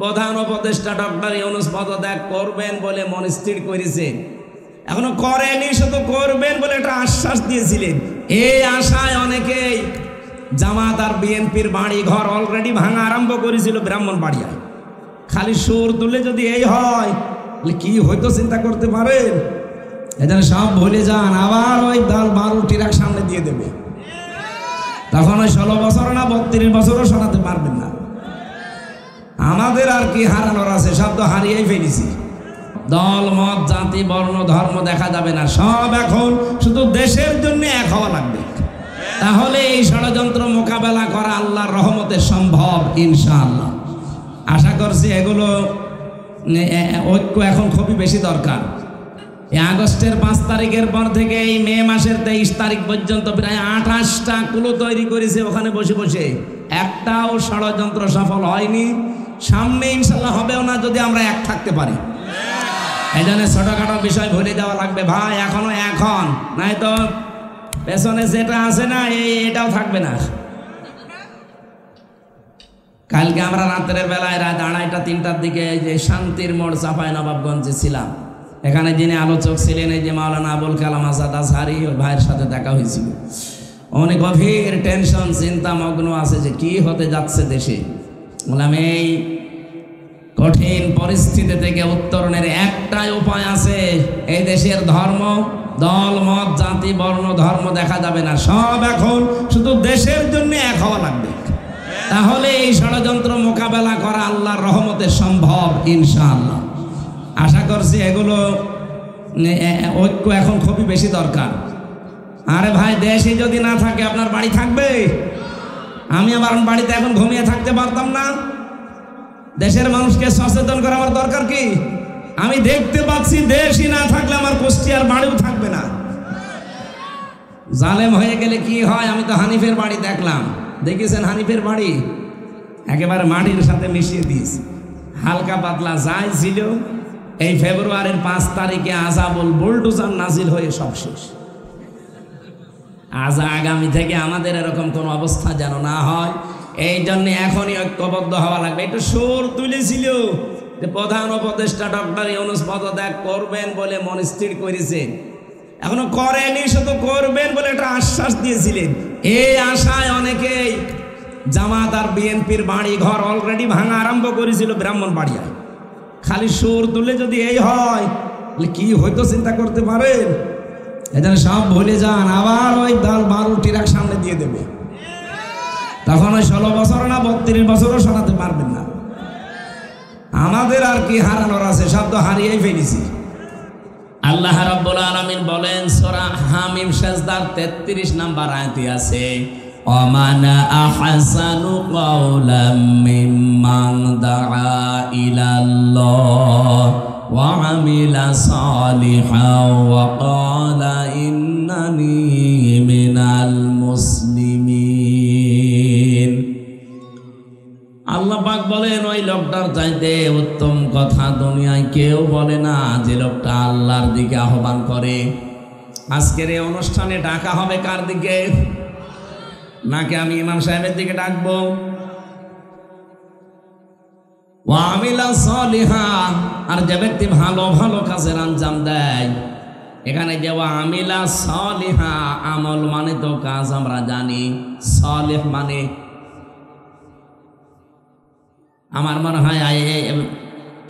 প্রধান উপদেষ্টা ডক্টর ইউনূস পদত্যাগ করবেন বলে মন স্থির করেছে, এখনো করেনি, শুধু করবেন বলে একটা আশ্বাস দিয়েছিলেন। এই আশায় অনেকেই জামাত আর বিএনপির বাড়ি ঘর অলরেডি ভাঙা আরম্ভ করেছিল ব্রাহ্মণবাড়িয়ায়। খালি সুর তুলে যদি এই হয় কি হয়তো চিন্তা করতে পারেন। এখানে সব ভুলে যান, আবার ওই 12 ট্রাক সামনে দিয়ে দেবে, তখন ওই 16 বছর না 32 বছরও শোনাতে পারবেন না। আমাদের আর কি হারানোর আছে, সব তো হারিয়েই ফেলেছি। দল মত জাতি বর্ণ ধর্ম দেখা যাবে না, সব এখন শুধু দেশের জন্য এক হওয়া লাগবে। তাহলে এই ষড়যন্ত্র মোকাবেলা করা আল্লাহর রহমতে সম্ভব ইনশাআল্লাহ। আশা করছি এগুলো ঐক্য এখন খুবই বেশি দরকার। এই আগস্টের 5 তারিখের পর থেকে এই মে মাসের 23 তারিখ পর্যন্ত প্রায় 28টা কুলো তৈরি করেছে ওখানে বসে বসে, একটাও ষড়যন্ত্র সফল হয়নি, সামনে ইনশাল্লাহ হবেও না যদি আমরা এক থাকতে পারি। এই জন্য ছোটখাটো বিষয় ভুলে যাওয়া লাগবে ভাই, এখনো এখন নাই তো পেছনে যেটা আছে না এটাও থাকবে না। কালকে আমরা রাতের বেলায় রাত 2:30-3টার দিকে যে শান্তির মোড় চাঁপাইনবাবগঞ্জে ছিলাম, এখানে যিনি আলোচক ছিলেন এই যে মাওলানা আবুল কালাম আজাদ আজহারি, ওই ভাইয়ের সাথে দেখা হয়েছিল। অনেক গভীর টেনশন চিন্তা মগ্ন আছে যে কি হতে যাচ্ছে দেশে। বললাম এই কঠিন পরিস্থিতি থেকে উত্তরণের একটাই উপায় আছে, এই দেশের ধর্ম দল মত জাতি বর্ণ ধর্ম দেখা যাবে না, সব এখন শুধু দেশের জন্য এক হওয়া লাগবে। তাহলে এই ষড়যন্ত্র মোকাবেলা করা আল্লাহর রহমতে সম্ভব ইনশাআল্লাহ। আশা করছি এগুলো ঐক্য এখন খুবই বেশি দরকার। আরে ভাই দেশে যদি না থাকে আপনার বাড়ি থাকবে? আমি আমার বাড়িতে এখন ঘুমিয়ে থাকতে পারতাম না? দেশের মানুষকে সচেতন করা আমার দরকার কি? আমি দেখতে পাচ্ছি দেশই না থাকলে আমার কুষ্টিয়ার বাড়িও থাকবে না। জালেম হয়ে গেলে কি হয়? আমি তো হানিফের বাড়ি দেখলাম, দেখেছেন হানিফের বাড়ি একেবারে মাটির সাথে মিশিয়ে দিয়েছে, হালকা পাতলা যাই ছিল। এই ফেব্রুয়ারির 5 তারিখে আযাবুল বুলডোজার নাজিল হয়ে সব শেষ। আজ আগামী থেকে আমাদের এরকম কোন অবস্থা যেন না হয়, এই জন্য এখনই ঐক্যবদ্ধ হওয়া লাগবে। একটু সুর তুলেছিল যে প্রধান উপদেষ্টা ডক্টর ইউনূস পদত্যাগ করবেন বলে মন স্থির করেছে, এখনো করেনি, শুধু করবেন বলে একটা আশ্বাস দিয়েছিলেন। এই আশায় অনেকেই জামাত আর বিএনপির বাড়ি ঘর অলরেডি ভাঙা আরম্ভ করেছিল ব্রাহ্মণবাড়িয়ায়। খালি সুর তুলে যদি এই হয় কি হয়তো চিন্তা করতে পারেন। এখানে সব ভুলে যান, আবার ওই 12 ট্রাক সামনে দিয়ে দেবে, তখন ওই 16 বছর না 32 বছরও শোনাতে পারবেন না। আমাদের আর কি হারানোর আছে, সব তো হারিয়েই ফেলেছি। আল্লাহ রাব্বুল আলামিন বলেন সূরা হামিম সিজদার 33 নম্বর আয়াতে আছে, ওমান আহসানু কাওলাম মিম্মান দাআ ইলাল্লাহ ওয়া আমিলা সালিহান ওয়া ক্বালা ইন্নানি মিনাল মুসলিমিন। আল্লাহ পাক বলেন ওই লোকটার চাইতে উত্তম কথা দুনিয়ায় কেউ বলে না, যে লোকটা আল্লাহর দিকে আহ্বান করে। আজকের এই অনুষ্ঠানে ডাকা হবে কার দিকে? নাকি আমি ইমাম সাহেবের দিকে ডাকবো? ওয়া আমিলা সালিহা, আর যে ব্যক্তি ভালো ভালো কাজের আঞ্জাম দেয়। এখানে যে ওয়া আমিলা সালিহা, আমল মানে তো কাজ, আমরা জানি। সালিহ মানে আমার মনে হয়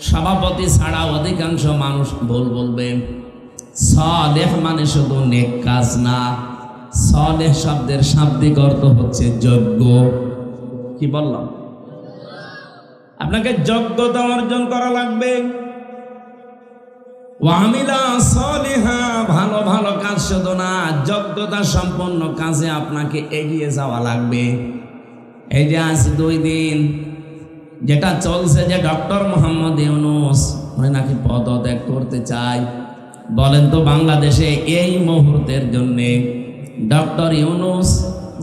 সভাপতি ছাড়া অধিকাংশ মানুষ ভুল বলবে। সালেহ মানে শুধু নেক কাজ না, সালেহ শব্দের শাব্দিক অর্থ হচ্ছে যোগ্য। কি বললাম? আপনাকে যোগ্যতা অর্জন করা লাগবে। ওয়ামিলা সালিহা, ভালো ভালো কাজ শুধু না, যোগ্যতা সম্পন্ন কাজে আপনাকে এগিয়ে যাওয়া লাগবে। এই যে আজ 2 দিন যেটা চলছে যে ডক্টর মোহাম্মদ ইউনূস উনি নাকি পদত্যাগ করতে চায়, বলেন তো বাংলাদেশে এই মুহূর্তের জন্যে ডক্টর ইউনূস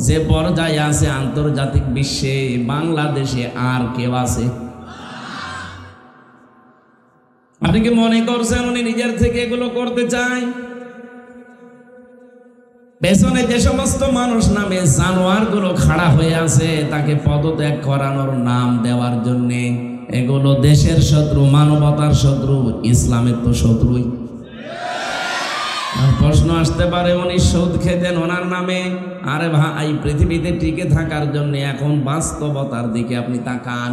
যে পর্যায়ে আছে আন্তর্জাতিক বিশ্বে, বাংলাদেশে আর কেউ আছে? আপনি কি মনে করছেন উনি নিজের থেকে এগুলো করতে চায়? পেছনে যে সমস্ত মানুষ নামে জানোয়ার গুলো খাড়া হয়ে আছে তাকে পদত্যাগ করানোর নাম দেওয়ার জন্যে, এগুলো দেশের শত্রু, মানবতার শত্রু, ইসলামের তো শত্রুই। প্রশ্ন আসতে পারে উনি সুদ খেতেন ওনার নামে। আরে ভাই, পৃথিবীতে টিকে থাকার জন্য এখন বাস্তবতার দিকে আপনি তাকান।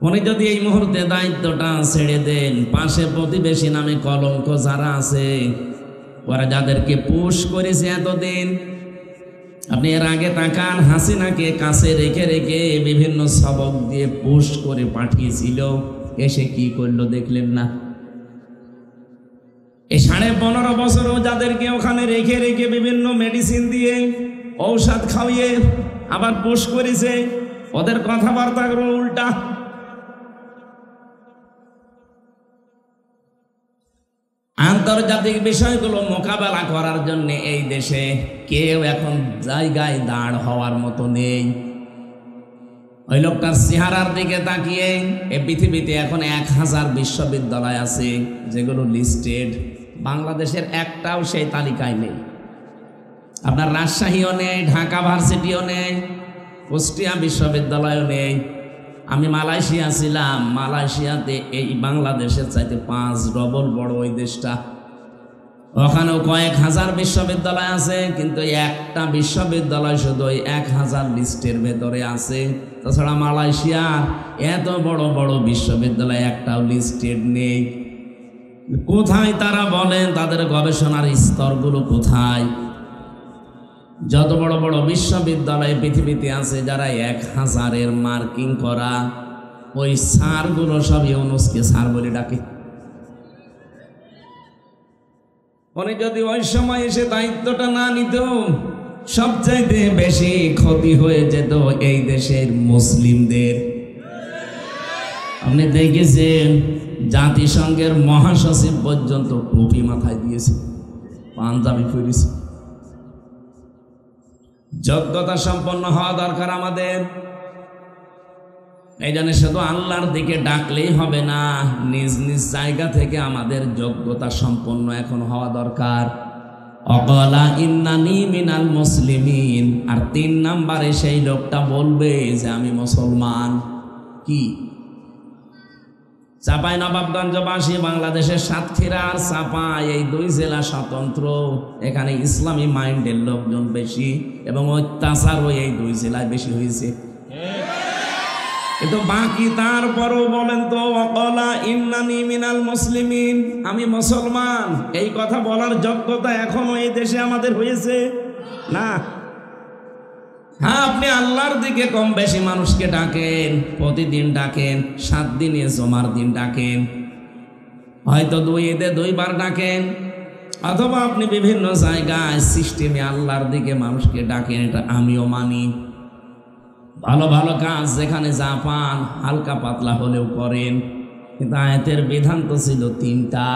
উনি যদি এই মুহূর্তে দায়িত্বটা ছেড়ে দেন, পাশে প্রতিবেশী নামে কলঙ্ক যারা আছে, ওরা যাদেরকে পুশ করেছে এতদিন, আপনি এর আগে তাকান, হাসিনাকে কাছে রেখে রেখে বিভিন্ন সবক দিয়ে পুশ করে পাঠিয়েছিল, এসে কি করলো দেখলেন না? এই 15.5 বছরও যাদেরকে ওখানে রেখে রেখে বিভিন্ন মেডিসিন দিয়ে ঔষধ খাওয়িয়ে আবার পুশ করেছে, ওদের কথাবার্তাগুলো উল্টা। আন্তর্জাতিক বিষয়গুলো মোকাবেলা করার জন্য এই দেশে কেউ এখন জায়গায় দাঁড় হওয়ার মতো নেই। ওই লোকটার চেহারার দিকে তাকিয়ে এই পৃথিবীতে এখন 1000 বিশ্ববিদ্যালয় আছে যেগুলো লিস্টেড, বাংলাদেশের একটাও সেই তালিকায় নেই। আপনার রাজশাহীও নেই, ঢাকা ভার্সিটিও নেই, কুষ্টিয়া বিশ্ববিদ্যালয়ও নেই। আমি মালয়েশিয়া ছিলাম, মালয়েশিয়াতে এই বাংলাদেশের চাইতে 5 ডবল বড় ওই দেশটা। ওখানেও কয়েক হাজার বিশ্ববিদ্যালয় আছে, কিন্তু একটা বিশ্ববিদ্যালয় শুধু 1000 লিস্টের ভেতরে আছে। তাছাড়া মালয়েশিয়া এত বড় বড় বিশ্ববিদ্যালয় একটাও লিস্টেড নেই। কোথায় তারা বলেন? তাদের গবেষণার স্তরগুলো কোথায়? যত বড় বড় বিশ্ববিদ্যালয় পৃথিবীতে আছে যারা 1000-এর মার্কিং করা, ওই স্যারগুলো সব ইউনুসকে স্যার বলে ডাকে। উনি যদি ওই সময় এসে দায়িত্বটা না নিত, সবচাইতে বেশি ক্ষতি হয়ে যেত এই দেশের মুসলিমদের। আপনি দেখেছেন জাতিসংঘের মহাসচিব পর্যন্ত টুপি মাথায় দিয়েছে, পাঞ্জাবি পরেছে। যোগ্যতা সম্পন্ন হওয়া দরকার আমাদের। এই জন্য শুধু আল্লাহর দিকে ডাকলেই হবে না, নিজ নিজ জায়গা থেকে আমাদের যোগ্যতা সম্পন্ন এখন হওয়া দরকার। অকলা ইন্নানি মিনাল মুসলিমিন। আর 3 নম্বরে সেই লোকটা বলবে যে আমি মুসলমান। কি? চাঁপাইনবাবগঞ্জবাসী, বাংলাদেশের সাতক্ষীরা আর চাঁপাই, এই 2 জেলা স্বতন্ত্র। এখানে ইসলামী মাইন্ডের লোকজন বেশি এবং অত্যাচারও এই 2 জেলায় বেশি হয়েছে। কিন্তু বাকি তারপরও বলেন তো, ওয়াকালা ইন্নানি মিনাল মুসলিমিন, আমি মুসলমান, এই কথা বলার যোগ্যতা এখনো এই দেশে আমাদের হয়েছে না। হ্যাঁ, আপনি আল্লাহর দিকে কম বেশি মানুষকে ডাকেন, প্রতিদিন ডাকেন, 7 দিনে জমার দিন ডাকেন, হয়তো 2 ঈদে 2 বার ডাকেন, অথবা আপনি বিভিন্ন জায়গায় সিস্টেমে আল্লাহর দিকে মানুষকে ডাকেন, এটা আমিও মানি। ভালো ভালো কাজ যেখানে যা পান হালকা পাতলা হলেও করেন, কিন্তু আয়াতের বিধান তো ছিল 3টা।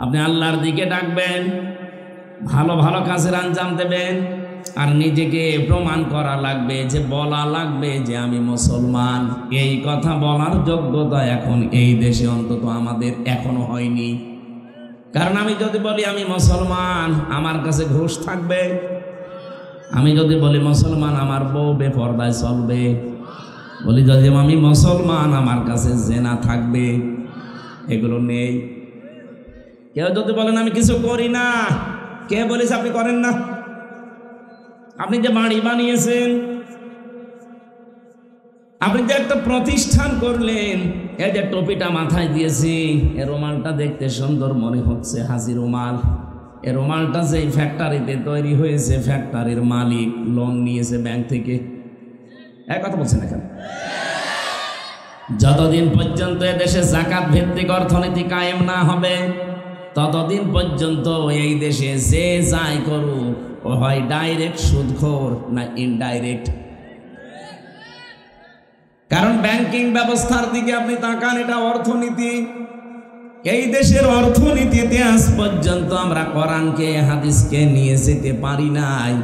আপনি আল্লাহর দিকে ডাকবেন, ভালো ভালো কাজের আঞ্জাম দেবেন, আর নিজেকে প্রমাণ করা লাগবে, যে বলা লাগবে যে আমি মুসলমান। এই কথা বলার যোগ্যতা এখন এই দেশে অন্তত আমাদের এখনো হয়নি। কারণ আমি যদি বলি আমি মুসলমান, আমার কাছে ঘুষ থাকবে। আমি যদি বলি মুসলমান, আমার বউ বেপরদায় চলবে। বলি যদি আমি মুসলমান, আমার কাছে জেনা থাকবে। এগুলো নেই। কেউ যদি বলেন আমি কিছু করি না, কে বলেছে আপনি করেন না? আপনি যে বাড়ি বানিয়েছেন, আপনি যে একটা প্রতিষ্ঠান করলেন, এই যে টুপিটা মাথায় দিয়েছি, এ রুমালটা দেখতে সুন্দর মনে হচ্ছে, হাজি রুমাল। এ রুমালটা যে ফ্যাক্টরিতে তৈরি হয়েছে, ফ্যাক্টরির মালিক লোন নিয়েছে ব্যাংক থেকে। এক কথা বলছেন না কেন? যতদিন পর্যন্ত এদেশে যাকাত ভিত্তিক অর্থনীতি কায়েম না হবে, ততদিন পর্যন্ত এই দেশে যে যাই করুক, ও হয় ডাইরেক্ট সুদখোর না ইনডাইরেক্ট। কারণ ব্যাংকিং ব্যবস্থার দিকে আপনি তাকান, এটা অর্থনীতি। এই দেশের অর্থনীতিতে আজ পর্যন্ত আমরা কোরআনকে, হাদিসকে নিয়ে যেতে পারি নাই।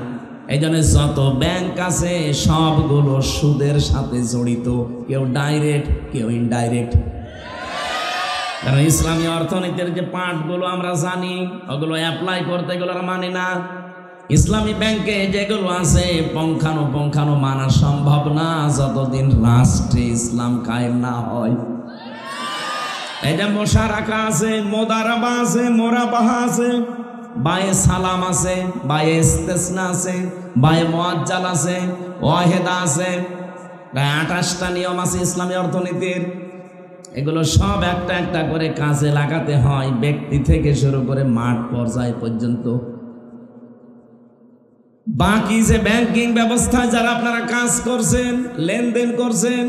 এই জন্য যত ব্যাংক আছে সবগুলো সুদের সাথে জড়িত, কেউ ডাইরেক্ট, কেউ ইনডাইরেক্ট। কারণ ইসলামী অর্থনীতির যে পার্টগুলো আমরা জানি, ওগুলো অ্যাপ্লাই করতে গেলে মানে না। ইসলামী ব্যাংকে যেগুলো আছে পঙ্খানো মানা সম্ভব না যতদিন রাষ্ট্রে ইসলাম কায়েম না হয়। এই যে মশা রাখা আছে, মোদারাবা আছে, মোরাবাহা আছে, বায়ে সালাম আছে, বায়ে ইস্তেসনা আছে, বায়ে মুআজ্জাল আছে, ওয়াহেদা আছে, প্রায় 28টা নিয়ম আছে ইসলামী অর্থনীতির। এগুলো সব একটা একটা করে কাজে লাগাতে হয়, ব্যক্তি থেকে শুরু করে মাঠ পর্যায় পর্যন্ত। বাকি যে ব্যাংকিং ব্যবস্থায় যারা আপনারা কাজ করছেন, লেনদেন করছেন,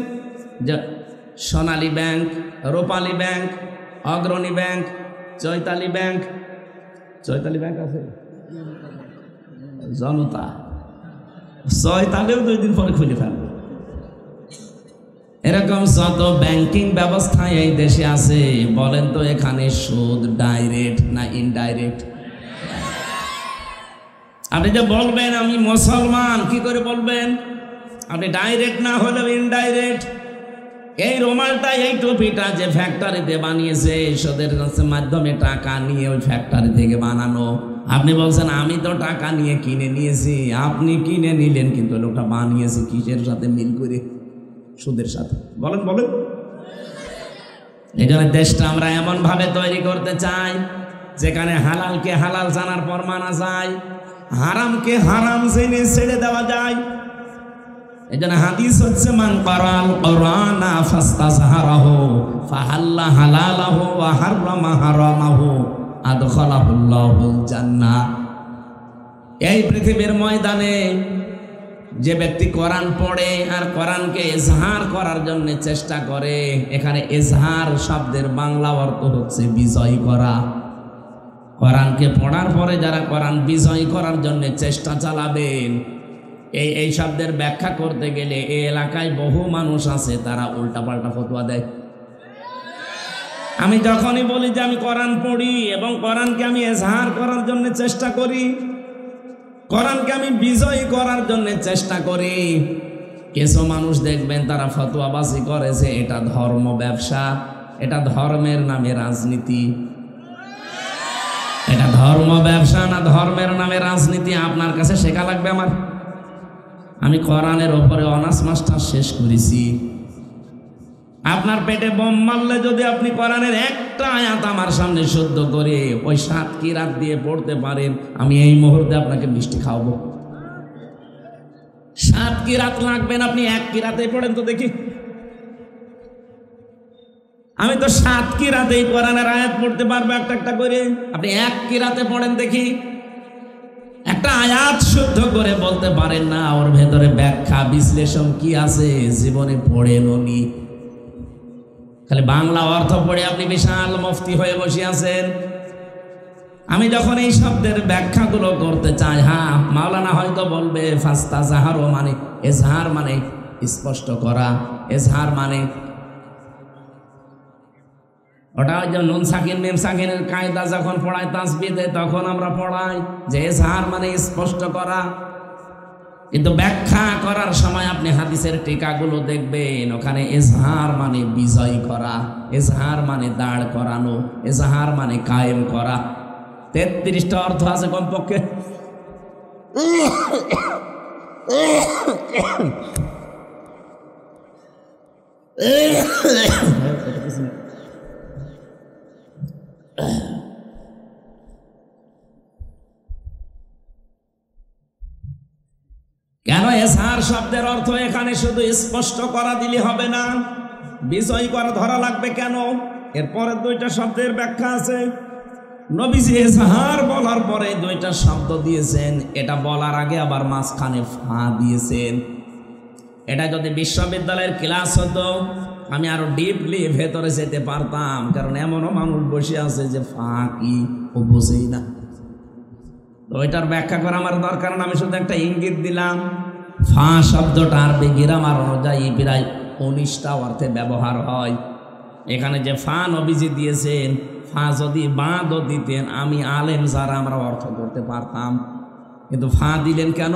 সোনালী ব্যাংক, রূপালী ব্যাংক, অগ্রণী ব্যাংক, চৈতালি ব্যাংক আছে, জনতা, চৈতালিও 2 দিন পরে খুলে ফেলবে। এরকম যত ব্যাংকিং ব্যবস্থা এই দেশে আছে, বলেন তো এখানে সুদ ডাইরেক্ট না ইনডাইরেক্ট? আপনি যে বলবেন আমি মুসলমান, কি করে বলবেন? আপনি ডাইরেক্ট না হলেও ইনডাইরেক্ট। এই রুমালটা, এই টুপিটা যে ফ্যাক্টরিতে বানিয়েছে, সুদের মাধ্যমে টাকা নিয়ে ওই ফ্যাক্টরি থেকে বানানো, আপনি বলছেন আমি তো টাকা নিয়ে কিনে নিয়েছি। আপনি কিনে নিলেন, কিন্তু লোকটা বানিয়েছে কিসের সাথে? মিল করে, সুদের সাথে। বলেন বলেন। এই জন্য দেশটা আমরা এমন ভাবে তৈরি করতে চাই যেখানে হালালকে হালাল জানার পর মানা যায়, হারামকে হারাম জেনে ছেড়ে দেওয়া যায়। এই জন্য হাদিস হচ্ছে মান ক্বারাল কুরআনা ফাস্তাযহারাহু ফাহাল্লা হালালাহু ওয়া হাররামা হারামাহু আদখালাহুল্লাহুল জান্নাহ। এই পৃথিবীর ময়দানে যে ব্যক্তি কোরআন পড়ে আর কোরআনকে ইজহার করার জন্য চেষ্টা করে, এখানে ইজহার শব্দের বাংলা অর্থ হচ্ছে বিজয় করা। কোরআনকে পড়ার পরে যারা কোরআন বিজয় করার জন্য চেষ্টা চালাবেন, এই শব্দের ব্যাখ্যা করতে গেলে এই এলাকায় বহু মানুষ আছে তারা উল্টাপাল্টা ফতোয়া দেয়। আমি যখনই বলি যে আমি কোরআন পড়ি এবং কোরআনকে আমি ইজহার করার জন্য চেষ্টা করি, কোরআনকে আমি বিজয় করার জন্য চেষ্টা করি, কিছু মানুষ দেখবেন তারা ফতোয়াবাজি করেছে এটা ধর্ম ব্যবসা, এটা ধর্মের নামে রাজনীতি। এটা ধর্ম ব্যবসা না ধর্মের নামে রাজনীতি আপনার কাছে শেখা লাগবে আমার? আমি কোরআনের ওপরে অনার্স মাস্টার শেষ করেছি। আপনার পেটে বোম মারলে যদি আপনি কোরআনের একটা আয়াত আমার সামনে শুদ্ধ করে ওই 7 কিরাত দিয়ে পড়তে পারেন, আমি এই মুহূর্তে আপনাকে মিষ্টি খাওয়াবো। 7 কিরাত লাগবেন, আপনি 1 কিরাতে পড়েন তো দেখি। আমি তো 7 কিরাতেই কোরআনের আয়াত পড়তে পারবো একটা একটা করে, আপনি 1 কিরাতে পড়েন দেখি। একটা আয়াত শুদ্ধ করে বলতে পারেন না, ওর ভেতরে ব্যাখ্যা বিশ্লেষণ কি আছে জীবনে পড়েন উনি। খালি বাংলা অর্থ পড়ে আপনি বিশাল মুফতি হয়ে বসে আছেন। আমি যখন এই শব্দের ব্যাখ্যাগুলো করতে চাই, হ্যাঁ মাওলানা হয়তো বলবে ফাস্তাযহারু মানে ইজহার মানে স্পষ্ট করা, ইজহার মানে ওটা ওই যে নুন সাকিন মিম সাকিনের কায়দা যখন পড়ায় তাসবিদে, তখন আমরা পড়াই যে ইজহার মানে স্পষ্ট করা। কিন্তু ব্যাখ্যা করার সময় আপনি হাদিসের টিকাগুলো দেখবেন, ওখানে ইজহার মানে বিজয় করা, ইজহার মানে দাঁড় করানো, ইজহার মানে কায়েম করা। 33টা অর্থ আছে কমপক্ষে। কেন ইজহার শব্দের অর্থ এখানে শুধু স্পষ্ট করা দিলে হবে না, বিজয় করা ধরা লাগবে কেন? এরপরে 2টা শব্দের ব্যাখ্যা আছে। নবীজি ইজহার বলার পরে 2টা শব্দ দিয়েছেন, এটা বলার আগে আবার মাঝখানে ফা দিয়েছেন। এটা যদি বিশ্ববিদ্যালয়ের ক্লাস হতো আমি আরো ডিপলি ভেতরে যেতে পারতাম, কারণ এমনও মানুষ বসে আছে যে ফা কি ও বোঝেই না। তো ওইটার ব্যাখ্যা করা আমার দরকার না, আমি শুধু একটা ইঙ্গিত দিলাম। ফা শব্দটা আরবি গ্রামার অনুযায়ী প্রায় 19টা অর্থে ব্যবহার হয়। এখানে যে ফা নবীজি দিয়েছেন, ফা যদি বাঁধও দিতেন আমি আলেম যারা আমরা অর্থ করতে পারতাম, কিন্তু ফা দিলেন কেন?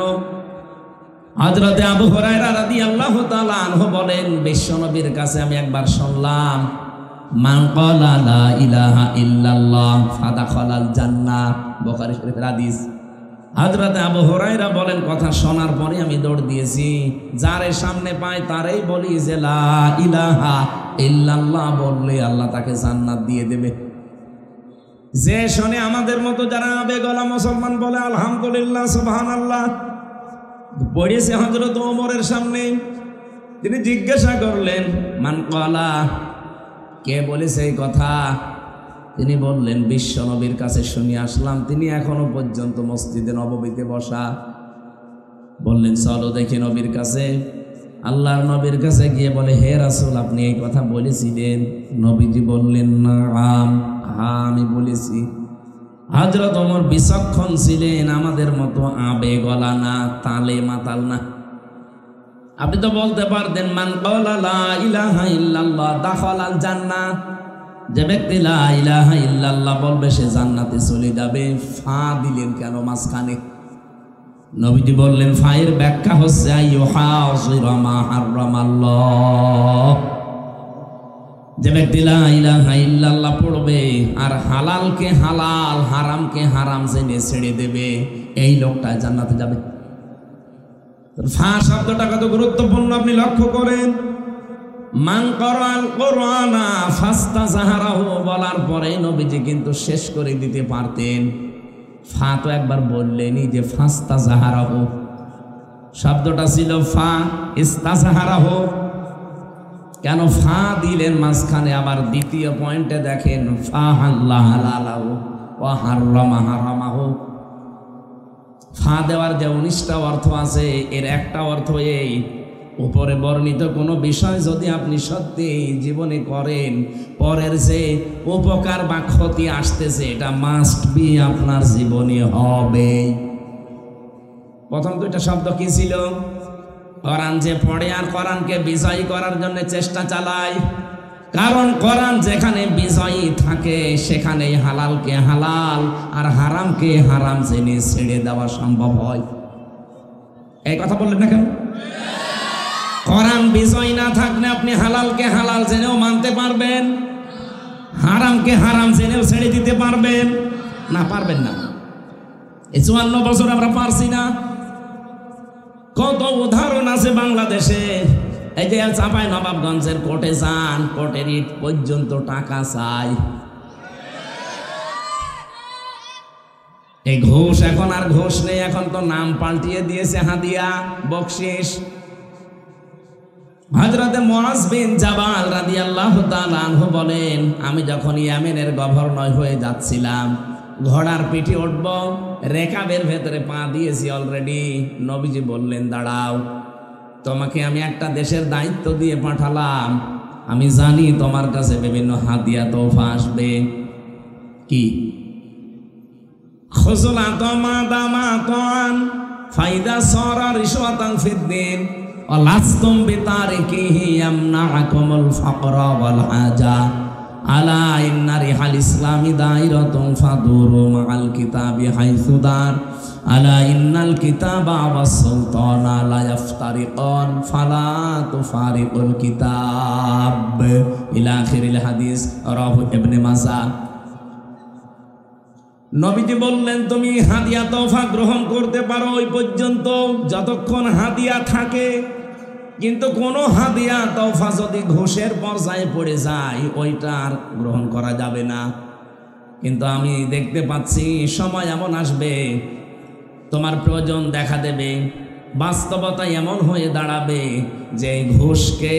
হযরতে আবু হুরায়রা রাদিয়াল্লাহু তাআলা আনহু বলেন, বিশ্বনবীর কাছে আমি একবার শুনলাম মান ক্বালা লা ইলাহা ইল্লাল্লাহ ফাদাখালাল জান্নাহ, বুখারী শরীফের হাদিস। হযরত আবু হুরায়রা বলেন, কথা শোনার পরে আমি দৌড় দিয়েছি, যারে সামনে পাই তারই বলি যে লা ইলাহা ইল্লাল্লাহ বললে আল্লাহ তাকে জান্নাত দিয়ে দেবে। যে শোনে আমাদের মতো যারা আবেগওয়ালা মুসলমান বলে আলহামদুলিল্লাহ সুবহানাল্লাহ। পড়েছে হযরত ওমরের সামনে, তিনি জিজ্ঞাসা করলেন মান ক্বালা, কে বলেছে এই কথা? তিনি বললেন বিশ্ব নবীর কাছে শুনে আসলাম, তিনি এখনো পর্যন্ত মসজিদে নববীতে বসা। বললেন চলো দেখি নবীর কাছে। আল্লাহর নবীর কাছে গিয়ে বলে, হে রাসূল আপনি এই কথা বলেছিলেন? নবীজি বললেন নাম, হ্যাঁ আমি বলেছি। হযরত ওমর বিচক্ষণ ছিলেন, আমাদের মতো আবেগওয়ালা না, তালে মাতাল না। আপনি তো বলতে পারতেন মান ক্বালা লা ইলাহা ইল্লাল্লাহ দাখালাল জান্নাহ, যে ব্যক্তি লা ইলাহা ইল্লাল্লাহ বলবে সে জান্নাতে চলে যাবে। ফা দিলেন কেন মাঝখানে? নবীজি বললেন ফায়ের ব্যাখ্যা হচ্ছে আইয়ুহাযিরা মা হারামাল্লাহ, যে ব্যক্তি লা ইলাহা ইল্লাল্লাহ পড়বে আর হালালকে হালাল হারামকে হারাম জেনে ছেড়ে দেবে, এই লোকটা জান্নাতে যাবে। ফা শব্দটা কত গুরুত্বপূর্ণ আপনি লক্ষ্য করেন। মান ক্বারাল কুরআনা ফাস্তাযহারাহু বলার পরে নবীজি কিন্তু শেষ করে দিতে পারতেন। ফা তো একবার বললেনই যে ফাস্তাযহারাহু, শব্দটা ছিল ফা ইস্তাযহারাহু, কেন ফা দিলেন মাঝখানে? আবার দ্বিতীয় পয়েন্টে দেখেন ফা হাল্লা হালালাহু ওয়া হাররামা হারামাহু। ফা দেওয়ার যে 19টা অর্থ আছে, এর একটা অর্থ এই, উপরে বর্ণিত কোনো বিষয় যদি আপনি সত্যি জীবনে করেন, পরের যে উপকার বা ক্ষতি আসতেছে এটা মাস্ট বি আপনার জীবনে হবে। প্রথম দুইটা শব্দ কি ছিল? কোরআন যে পড়ে আর কোরআনকে বিজয়ী করার জন্য চেষ্টা চালায়, কারণ কোরআন যেখানে বিজয়ী থাকে সেখানে হালালকে হালাল আর হারামকে হারাম জেনে ছেড়ে দেওয়া সম্ভব হয়। এই কথা বললেন না কেন? কোরআন বিজয় না থাকলে আপনি হালালকে হালাল জেনেও মানতে পারবেন, হারামকে হারাম জেনেও ছেড়ে দিতে পারবেন না? পারবেন না। এই 54 বছর আমরা পারছি না। কত উদাহরণ আছে বাংলাদেশে। এই যে চাঁপাই নবাবগঞ্জের কোর্টে যান, কোর্টের ইট পর্যন্ত টাকা চাই। এই ঘুষ এখন আর ঘুষ নেই, এখন তো নাম পাল্টিয়ে দিয়েছে হাদিয়া, বকশিশ। হযরতে মুআজ বিন জাবাল রাদিয়াল্লাহু তাআলা আনহু বলেন, আমি যখন ইয়েমেনের গভর্নর হয়ে যাচ্ছিলাম, ঘোড়ার পিঠে উঠব, রেকাবের ভেতরে পা দিয়েছি অলরেডি। নবীজি বললেন দাঁড়াও, তোমাকে আমি একটা দেশের দায়িত্ব দিয়ে পাঠালাম, আমি জানি তোমার কাছে বিভিন্ন হাদিয়া তোফা আসবে। কি? খুজলাতুম মাদামাতান ফাইদা সারা রিশওয়াতান ফিদ্দিন ওয়ালাস্তুম বিতারিকিহি ইয়ামনাকুমুল ফাকরা ওয়াল হাজা আলা ইন্না রিহাল ইসলামি দাইরাতুন ফাদুরু মাআল কিতাবি হাইসু দার আলা ইন্নাল কিতাবা ওয়াস সুলতানা লা ইফতারিকান ফালা তুফারিকুল কিতাব ইলা আখিরিল হাদিস রাহু ইবনে মাজাহ। নবীজি বললেন তুমি হাদিয়া তোফা গ্রহণ করতে পারো ওই পর্যন্ত যতক্ষণ হাদিয়া থাকে, কিন্তু কোনো হাদিয়া তোফা যদি ঘুষের পর্যায়ে পড়ে যায় ওইটা আর গ্রহণ করা যাবে না। কিন্তু আমি দেখতে পাচ্ছি সময় এমন আসবে, তোমার প্রয়োজন দেখা দেবে, বাস্তবতা এমন হয়ে দাঁড়াবে যে ঘুষকে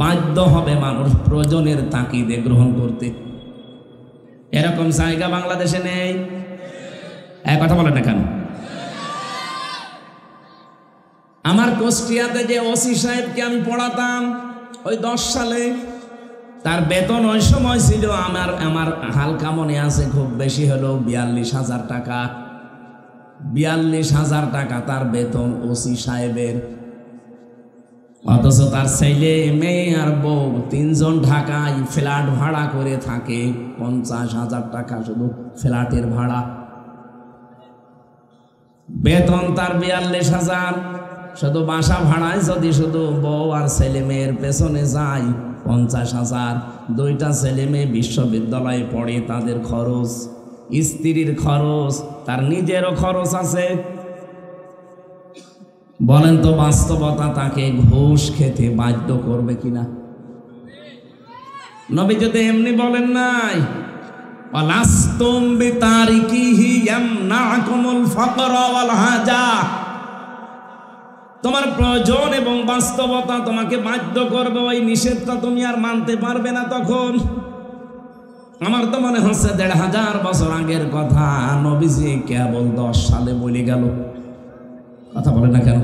বাধ্য হবে মানুষ প্রয়োজনের তাকিদে গ্রহণ করতে। এরকম জায়গা বাংলাদেশে নেই। এক কথা বলেন না কেন? আমার কুষ্টিয়াতে যে ওসি সাহেবকে আমি পড়াতাম ওই 10 সালে, তার বেতন ওই সময় ছিল আমার হালকা মনে আছে খুব বেশি হলো 42,000 টাকা। 42,000 টাকা তার বেতন ওসি সাহেবের। অথচ তার ছেলে মেয়ে আর বউ 3 জন ঢাকায় ফ্ল্যাট ভাড়া করে থাকে। 50,000 টাকা শুধু ফ্ল্যাটের ভাড়া। বেতন তার 42,000, শুধু বাসা ভাড়ায় যদি শুধু বউ আর ছেলে মেয়ের পেছনে যায় 50,000। 2টা ছেলে মেয়ে বিশ্ববিদ্যালয়ে পড়ে, তাদের খরচ, স্ত্রীর খরচ, তার নিজেরও খরচ আছে। বলেন তো বাস্তবতা তাকে ঘুষ খেতে বাধ্য করবে কিনা? নবী যদি এমনি বলেন নাই, ওয়ালাস্তুম বিতারিকিহি ইয়ামনাকুমুল ফাকর ওয়াল হাজা, তোমার প্রয়োজন এবং বাস্তবতা তোমাকে বাধ্য করবে, ওই নিষেধটা তুমি আর মানতে পারবে না। তখন আমার তো মনে হচ্ছে ১৫০০ বছর আগের কথা নবীজি কেবল ১০ সালে বলে গেল। কথা বলে না কেন?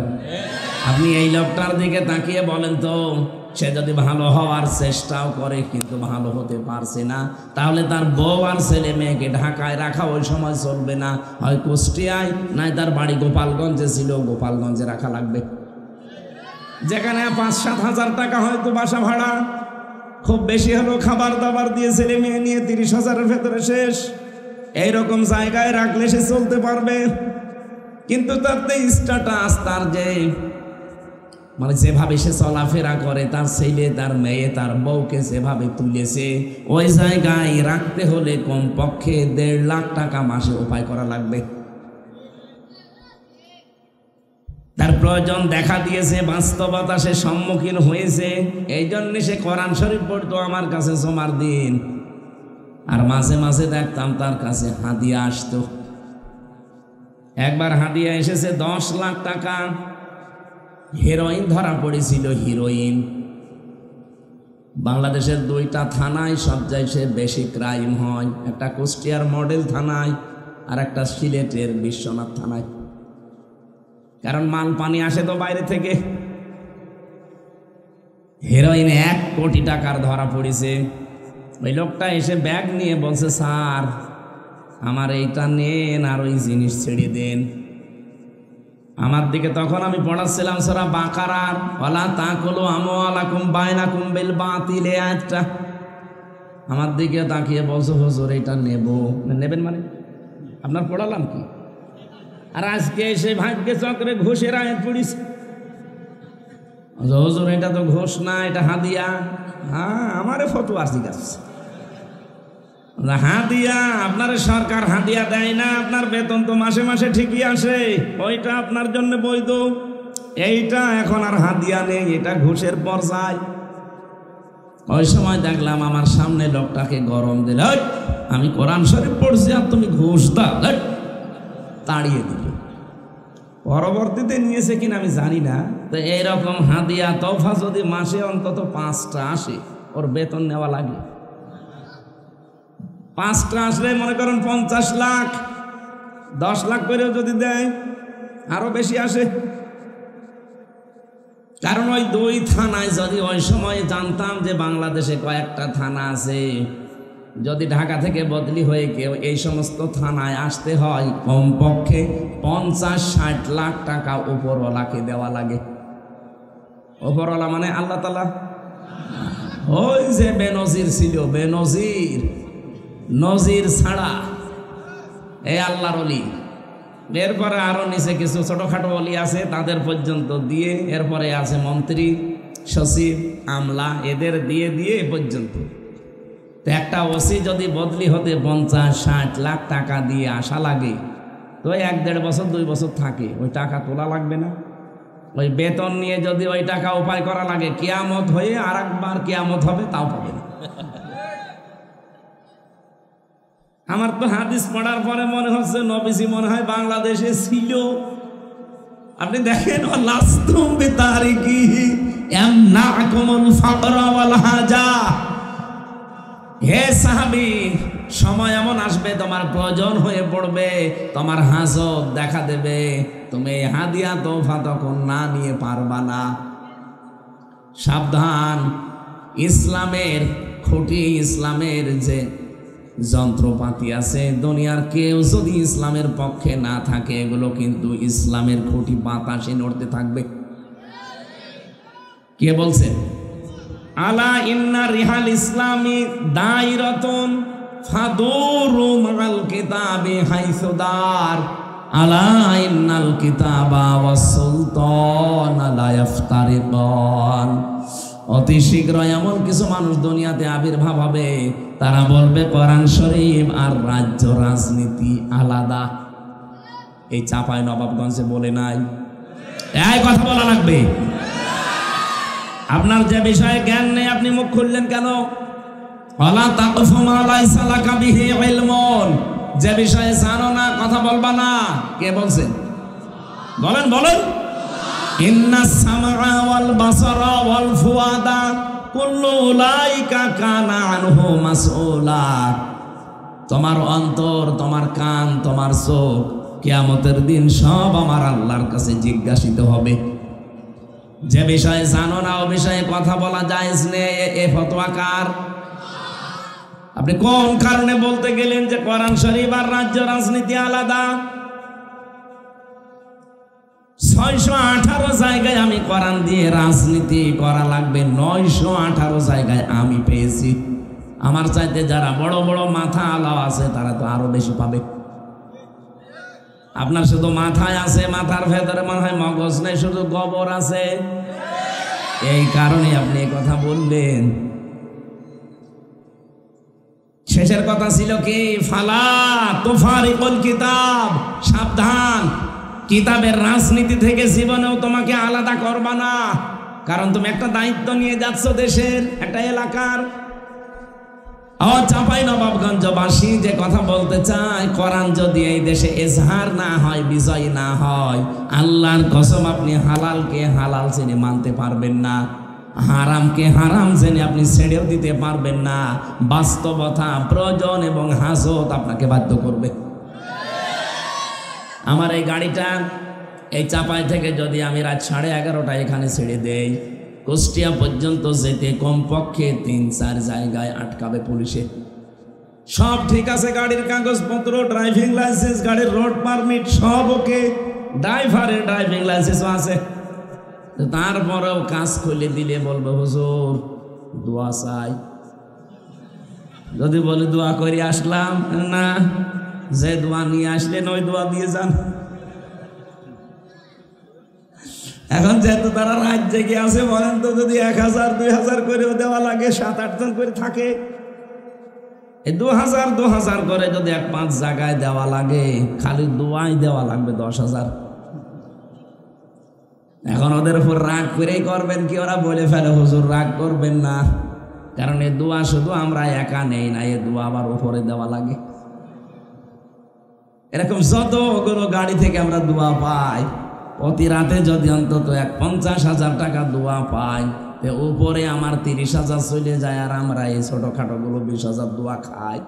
আপনি এই লোকটার দিকে তাকিয়ে বলেন তো, সে যদি ভালো হওয়ার চেষ্টাও করে কিন্তু ভালো হতে পারছে না, তাহলে তার বউ আর ছেলে মেয়েকে ঢাকায় রাখা ওই সময় চলবে না, হয় কুষ্টিয়ায়, নাই তার বাড়ি গোপালগঞ্জে ছিল, গোপালগঞ্জে রাখা লাগবে, যেখানে ৫-৭ হাজার টাকা হয়তো বাসা ভাড়া, খুব বেশি হলো খাবার দাবার দিয়ে ছেলে মেয়ে নিয়ে ৩০,০০০-এর ভেতরে শেষ। এইরকম জায়গায় রাখলে সে চলতে পারবে। কিন্তু তার স্ট্যাটাস, তার যে মানে যেভাবে সে চলাফেরা করে, তার ছেলে তার মেয়ে তার বউকে যেভাবে তুলেছে, ওই জায়গায় রাখতে হলে কমপক্ষে ১.৫ লাখ টাকা মাসে উপায় করা লাগবে। তার প্রয়োজন দেখা দিয়েছে, বাস্তবতা সে সম্মুখীন হয়েছে, এই জন্য সে কোরআন শরীফ পড়তো আমার কাছে জমার দিন, আর মাঝে মাঝে দেখতাম তার কাছে হাদিয়া আসতো। একবার হাদিয়া এসেছে ১০ লাখ টাকা। হেরোইন ধরা পড়েছিল, হিরোইন। বাংলাদেশের ২টা থানায় সবচেয়ে বেশি ক্রাইম হয়, একটা কুষ্টিয়ার মডেল থানায় আর একটা সিলেটের বিশ্বনাথ থানায়। কারণ মাল পানি আসে তো বাইরে থেকে। হেরোইন ১ কোটি টাকার ধরা পড়েছে। ওই লোকটা এসে ব্যাগ নিয়ে বলছে, স্যার আমার এইটা নেন আর ওই জিনিস ছেড়ে দেন। আমার দিকে তখন আমি পড়াচ্ছিলাম সূরা বাকারার ওয়ালা তাকুলু আমওয়ালাকুম বাইনাকুম বিল বাতিল, আয়াতটা আমার দিকে তাকিয়ে বলছে, হুজুর এটা নেবেন মানে আপনার পড়ালাম কি? আর আজকে এসে ভাগ্যে চক্রে ঘুষের আয়াত পড়িছে। হুজুর এটা তো ঘুষ না, এটা হাদিয়া। হ্যাঁ, আমারে ফতোয়া শিখাচ্ছে হাদিয়া। আপনার সরকার হাদিয়া দেয় না, আপনার বেতন তো মাসে মাসে ঠিকই আসে, ওইটা আপনার জন্য বৈধ। এইটা এখন আর হাদিয়া নেই, এটা ঘুষের পর্যায়। ওই সময় দেখলাম আমার সামনে লোকটাকে গরম দিল, আমি কোরআন শরীফ পড়ছি আর তুমি ঘুষ দাও, তাড়িয়ে দিল। পরবর্তীতে নিয়েছে কিনা আমি জানি না। তো এইরকম হাদিয়া তোফা যদি মাসে অন্তত 5টা আসে, ওর বেতন নেওয়া লাগে। 5টা আসলে মনে করেন 50 লাখ, 10 লাখ করেও যদি দেয় আরো বেশি আসে। কারণ ওই 2 থানায় যদি ওই সময় জানতাম যে বাংলাদেশে কয়েকটা থানা আছে, যদি ঢাকা থেকে বদলি হয়ে কেউ এই সমস্ত থানায় আসতে হয়, কমপক্ষে 50-60 লাখ টাকা উপরওয়ালাকে দেওয়া লাগে। উপরওয়ালা মানে আল্লাহ তাআলা। ওই যে বেনজির ছিল, বেনজির, নজির ছাড়া এই আল্লাহর ওলি, এরপরে আরো নিচে কিছু ছোটখাটো ওলি আছে, তাদের পর্যন্ত দিয়ে, এরপরে আছে মন্ত্রী, সচিব, আমলা, এদের দিয়ে দিয়ে এ পর্যন্ত। তো একটা ওসি যদি বদলি হতে 50-60 লাখ টাকা দিয়ে আসা লাগে, তো 1-1.5 বছর 2 বছর থাকে, ওই টাকা তোলা লাগবে না? ওই বেতন নিয়ে যদি ওই টাকা উপায় করা লাগে, কিয়ামত হয়ে আর একবার কিয়ামত হবে, তাও পাবে না। আমার তো হাদিস পড়ার পরে মনে হচ্ছে নবীজি মনে হয় বাংলাদেশে ছিল। আপনি দেখেন, লাস্তুম বিতারিকিহি ইয়ামনাকুমুল ফাকর ওয়াল হাজা। হে সাহাবী, সময় এমন আসবে তোমার প্রয়োজন হয়ে পড়বে, তোমার হাজত দেখা দেবে, তুমি হাদিয়া তোফা তখন না নিয়ে পারবা না। সাবধান, ইসলামের খুঁটি, ইসলামের যে যন্ত্রপাতি আছে, দুনিয়ার কেউ যদি ইসলামের পক্ষে না থাকে, এগুলো কিন্তু ইসলামের খুঁটি বাতাসে নড়তে থাকবে। কে বলছে? আলা ইন্না রিহাল ইসলামি দাইরাতুন ফাদুরু মাল কিতাবি হাইসু দার, আলা ইন্নাল কিতাবা ওয়াস সুলতান লা ইফতারিকান। অতি শীঘ্রই এমন কিছু মানুষ দুনিয়াতে আবির্ভাব হবে, তারা বলবে কোরআন শরীফ আর রাজ্য রাজনীতি আলাদা। এই চাঁপাই নবাবগঞ্জে বলে নাই, এই কথা বলা লাগবে। আপনার যে বিষয়ে জ্ঞান নেই আপনি মুখ খুললেন কেন? ওয়ালা তাকফু মা লাইসা লাকা বিহি ইলমুন, যে বিষয়ে জানো না কথা বলবা না। কে বলছেন? বলেন বলেন। ইন্নাস সামআ ওয়াল বাসারা ওয়াল ফুআদা কুল্লু উলাইকা কানা আনহু মাসউলা। তোমার অন্তর, তোমার কান, তোমার চোখ কিয়ামতের দিন সব আমার আল্লাহর কাছে জিজ্ঞাসিত হবে। যে বিষয়ে জানো না ও বিষয়ে কথা বলা জায়েজ নেই, এ ফতোয়া কার? আপনি কোন কারণে বলতে গেলেন যে কোরআন শরীফ আর রাজ্য রাজনীতি আলাদা? 618 জায়গায় আমি কোরআন দিয়ে রাজনীতি করা লাগবে, 918 জায়গায় আমি পেয়েছি। আমার চাইতে যারা বড় বড় মাথা আলাও আছে তারা তো আরো বেশি পাবে। আপনার শুধু মাথায় আছে, মাথার ভেতরে মনে হয় মগজ নেই, শুধু গোবর আছে। এই কারণে আপনি এই কথা বললেন। শেষের কথা ছিল কি? ফালা তুফারিকুল কিতাব, সাবধান, কিতাবের রাজনীতি থেকে জীবনেও তোমাকে আলাদা করবা না। কারণ তুমি একটা দায়িত্ব নিয়ে যাচ্ছ দেশের, একটা এলাকার। চাঁপাইনবাবগঞ্জবাসী যে কথা বলতে চায়, কোরআন যদি এই দেশে এজহার না হয়, বিজয় না হয়, আল্লাহর কসম আপনি হালালকে হালাল জেনে মানতে পারবেন না, হারামকে হারাম জেনে আপনি ছেড়েও দিতে পারবেন না। বাস্তবতা, প্রয়োজন এবং হাজত আপনাকে বাধ্য করবে। আমার এই গাড়িটা এই চাপাই থেকে যদি আমি রাত 11:30টায় এখানে ছেড়ে দেই, কুষ্টিয়া পর্যন্ত যেতে কমপক্ষে 3-4 জায়গায় আটকাবে পুলিশে। সব ঠিক আছে, গাড়ির কাগজপত্র, ড্রাইভিং লাইসেন্স, গাড়ির রোড পারমিট সব ওকে, ড্রাইভারের ড্রাইভিং লাইসেন্সও আছে। তারপরেও কাজ খুলে দিলে বলবে হুজুর দোয়া চাই। যদি বলে দোয়া করে আসলাম, না, যে দোয়া নিয়ে আসলেন ওই দোয়া দিয়ে যান। এখন যেহেতু তারা রাত জেগে আছে, বলেন তো যদি 1000-2000 করেও দেওয়া লাগে, 7-8 জন করে থাকে, এই 2000 করে যদি 1-5 জায়গায় দেওয়া লাগে, খালি দোয়াই দেওয়া লাগবে 10,000। এখন ওদের উপর রাগ করেই করবেন কি? ওরা বলে ফেলে হুজুর রাগ করবেন না, কারণ এই দোয়া শুধু আমরা একা নেই না, এই দোয়া আবার উপরে দেওয়া লাগে। এরকম যতগুলো গাড়ি থেকে আমরা দোয়া পাই, প্রতি রাতে যদি অন্তত 50,000 টাকা দোয়া পাই, উপরে আমার 30,000 চলে যায়, আর আমরা এই ছোটখাটো গুলো 20,000 দোয়া খাই।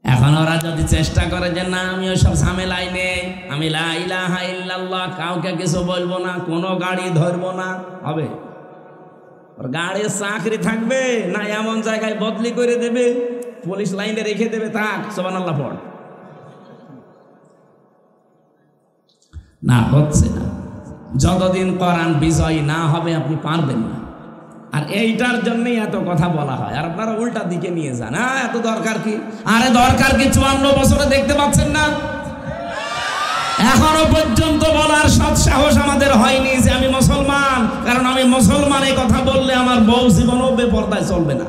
এখন ওরা যদি চেষ্টা করে যে না আমি ওইসব ঝামেলাই নেই, আমি লা ইলাহা ইল্লাল্লাহ, কাউকে কিছু বলবো না, কোনো গাড়ি ধরবো না, হবে? ওর গাড়ির চাকরি থাকবে না এমন জায়গায় বদলি করে দেবে, পুলিশ লাইনে রেখে দেবে, থাক সুবহানাল্লাহ পড়। না, হচ্ছে না। যতদিন কোরআন বিজয় না হবে আপনি পারবেন না। আর এইটার জন্যই এত কথা বলা হয়, আর আপনারা উল্টা দিকে নিয়ে যান। এত দরকার কি? আরে দরকার কি? 54 বছরে দেখতে পাচ্ছেন না? এখনো পর্যন্ত বলার সৎ সাহস আমাদের হয়নি যে আমি মুসলমান। কারণ আমি মুসলমান এই কথা বললে আমার বউ জীবনও বেপরদায় চলবে না।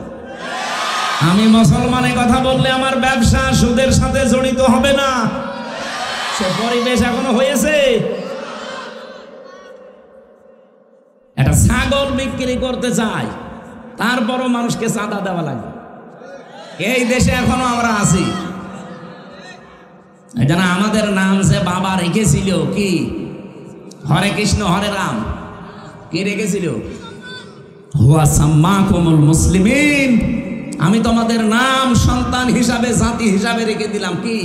আমি মুসলমান এই কথা বললে আমার ব্যবসা সুদের সাথে জড়িত হবে না। সে পরিবেশ এখনো হয়েছে। একটা ছাগল বিক্রি করতে চাই, তারপরও মানুষকে চাঁদা দেওয়া লাগে। এই দেশে এখনো আমরা আছি। জানা আমাদের নাম যে বাবা রেখেছিল কি? হরে কৃষ্ণ হরে রাম। কি রেখেছিল? হুয়া সাম্মাকুমুল মুসলিমিন। আমি তোমাদের নাম সন্তান হিসাবে, জাতি হিসাবে রেখে দিলাম কি?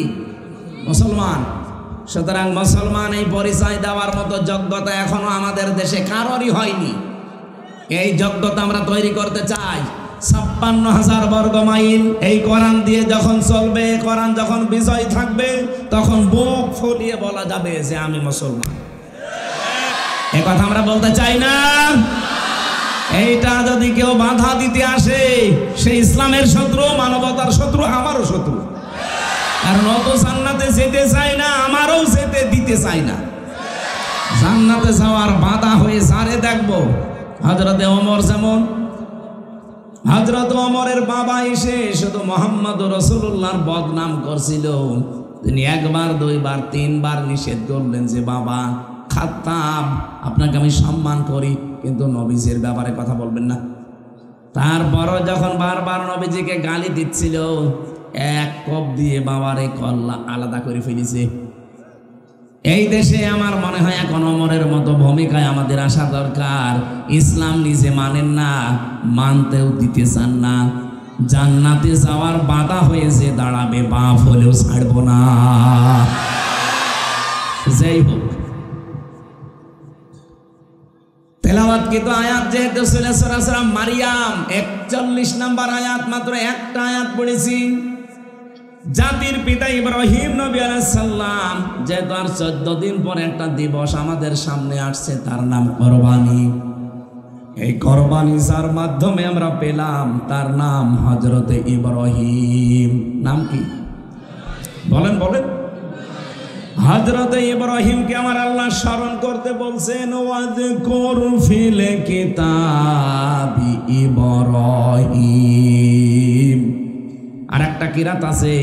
মুসলমান। সুতরাং মুসলমান এই পরিচয় দেওয়ার মতো যোগ্যতা এখনো আমাদের দেশে কারোরই হয়নি। এই যোগ্যতা আমরা তৈরি করতে চাই। 56,000 বর্গ মাইল এই কোরআন দিয়ে যখন চলবে, কোরআন যখন বিজয় থাকবে, তখন বুক ফুলিয়ে বলা যাবে যে আমি মুসলমান। এই কথা আমরা বলতে চাই না। এইটা যদি কেউ বাধা দিতে আসে, সে ইসলামের শত্রু, মানবতার শত্রু, আমারও শত্রু। কারণ অত জান্নাতে যেতে চাই না, আমারও যেতে দিতে চাই না। জান্নাতে যাওয়ার বাধা হয়ে সারে দেখবো হযরতে ওমর। যেমন হযরত ওমরের বাবা এসে শুধু মুহাম্মদ রাসূলুল্লাহর বদনাম করছিল, তিনি একবার দুইবার তিনবার নিষেধ করলেন যে বাবা খাত্তাব আপনাকে আমি সম্মান করি, কিন্তু নবীজির ব্যাপারে কথা বলবেন না। তারপরও যখন বারবার নবীজিকে গালি দিচ্ছিল, এক কোপ দিয়ে বাবার এই কল্লা আলাদা করে ফেলেছে। এই দেশে আমার মনে হয় এখন ওমরের মতো ভূমিকায় আমাদের আসা দরকার। ইসলাম নিজে মানেন না, মানতেও দিতে চান না, জান্নাতে যাওয়ার বাধা হয়েছে দাঁড়াবে, বাপ হলেও ছাড়বো না। যাই হোক, তেলাওয়াতকৃত আয়াত যেহেতু সূরা সূরা মারিয়াম 41 নম্বর আয়াত, মাত্র একটা আয়াত পড়েছি। জাতির পিতা ইব্রাহিম নবী আলাইহিস সালাম যেহেতু আর 14 দিন পরে একটা দিবস আমাদের সামনে আসছে, তার নাম কোরবানি। এই কোরবানি যার মাধ্যমে আমরা পেলাম তার নাম হযরতে ইব্রাহিম। নাম কি বলেন বলেন? হযরতে ইব্রাহিমকে আমার আল্লাহ স্মরণ করতে বলছেন, ওয়াযকুর ফিল কিতাবি ইব্রাহিম। আর একটা কিরাত আছে,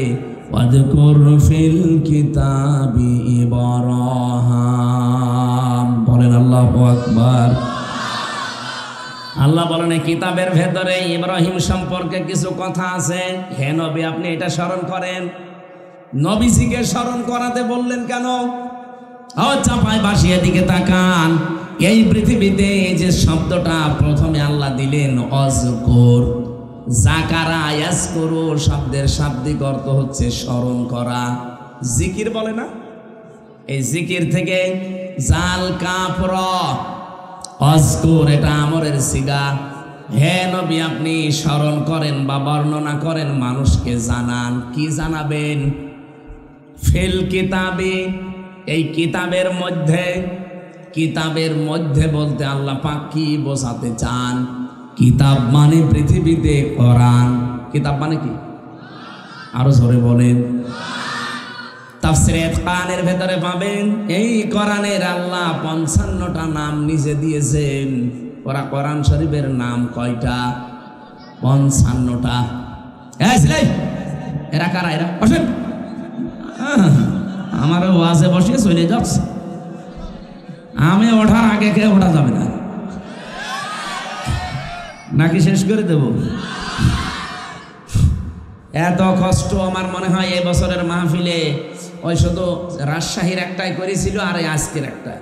ওয়াযকুর ফিল কিতাবি ইব্রাহিম। বলেন আল্লাহু আকবার। আল্লাহ বলেন এই কিতাবের ভেতরে ইব্রাহিম সম্পর্কে কিছু কথা আছে, হে নবী আপনি এটা স্মরণ করেন। নবীজিকে স্মরণ করাতে বললেন কেন? চাপায় বাসিয়ে দিকে তাকান। এই পৃথিবীতে যে শব্দটা প্রথমে আল্লাহ দিলেন অযকুর, যাকারা ইয়াজকুরু শব্দের শাব্দিক অর্থ হচ্ছে স্মরণ করা, জিকির বলে না? এই জিকির থেকে জাল কাফ র অযকুর, এটা আমরের সিগা। হে নবী আপনি স্মরণ করেন বা বর্ণনা করেন, মানুষকে জানান। কি জানাবেন? ফিল কিতাবে, এই কিতাবের মধ্যে। কিতাবের মধ্যে বলতে আল্লাহ পাক কি বোঝাতে চান? কিতাব মানে পৃথিবীতে কোরআন। কিতাব মানে কি? আরো জোরে বলেন। তাফসীরে ইতকানের ভেতরে পাবেন এই কোরআনের আল্লাহ 55টা নাম নিজে দিয়েছেন। ওরা কোরআন শরীফের নাম কয়টা? 55টা। এরা কারা? এরা বসেন, আমারও ওয়াজে বসে চলে যাচ্ছে। আমি ওঠার আগে কে ওঠা যাবে না নাকি শেষ করে দেব? এত কষ্ট আমার মনে হয় এই বছরের মাহফিলে ওই শুধু রাজশাহীর একটাই করেছিল, আর এই আজকের একটা।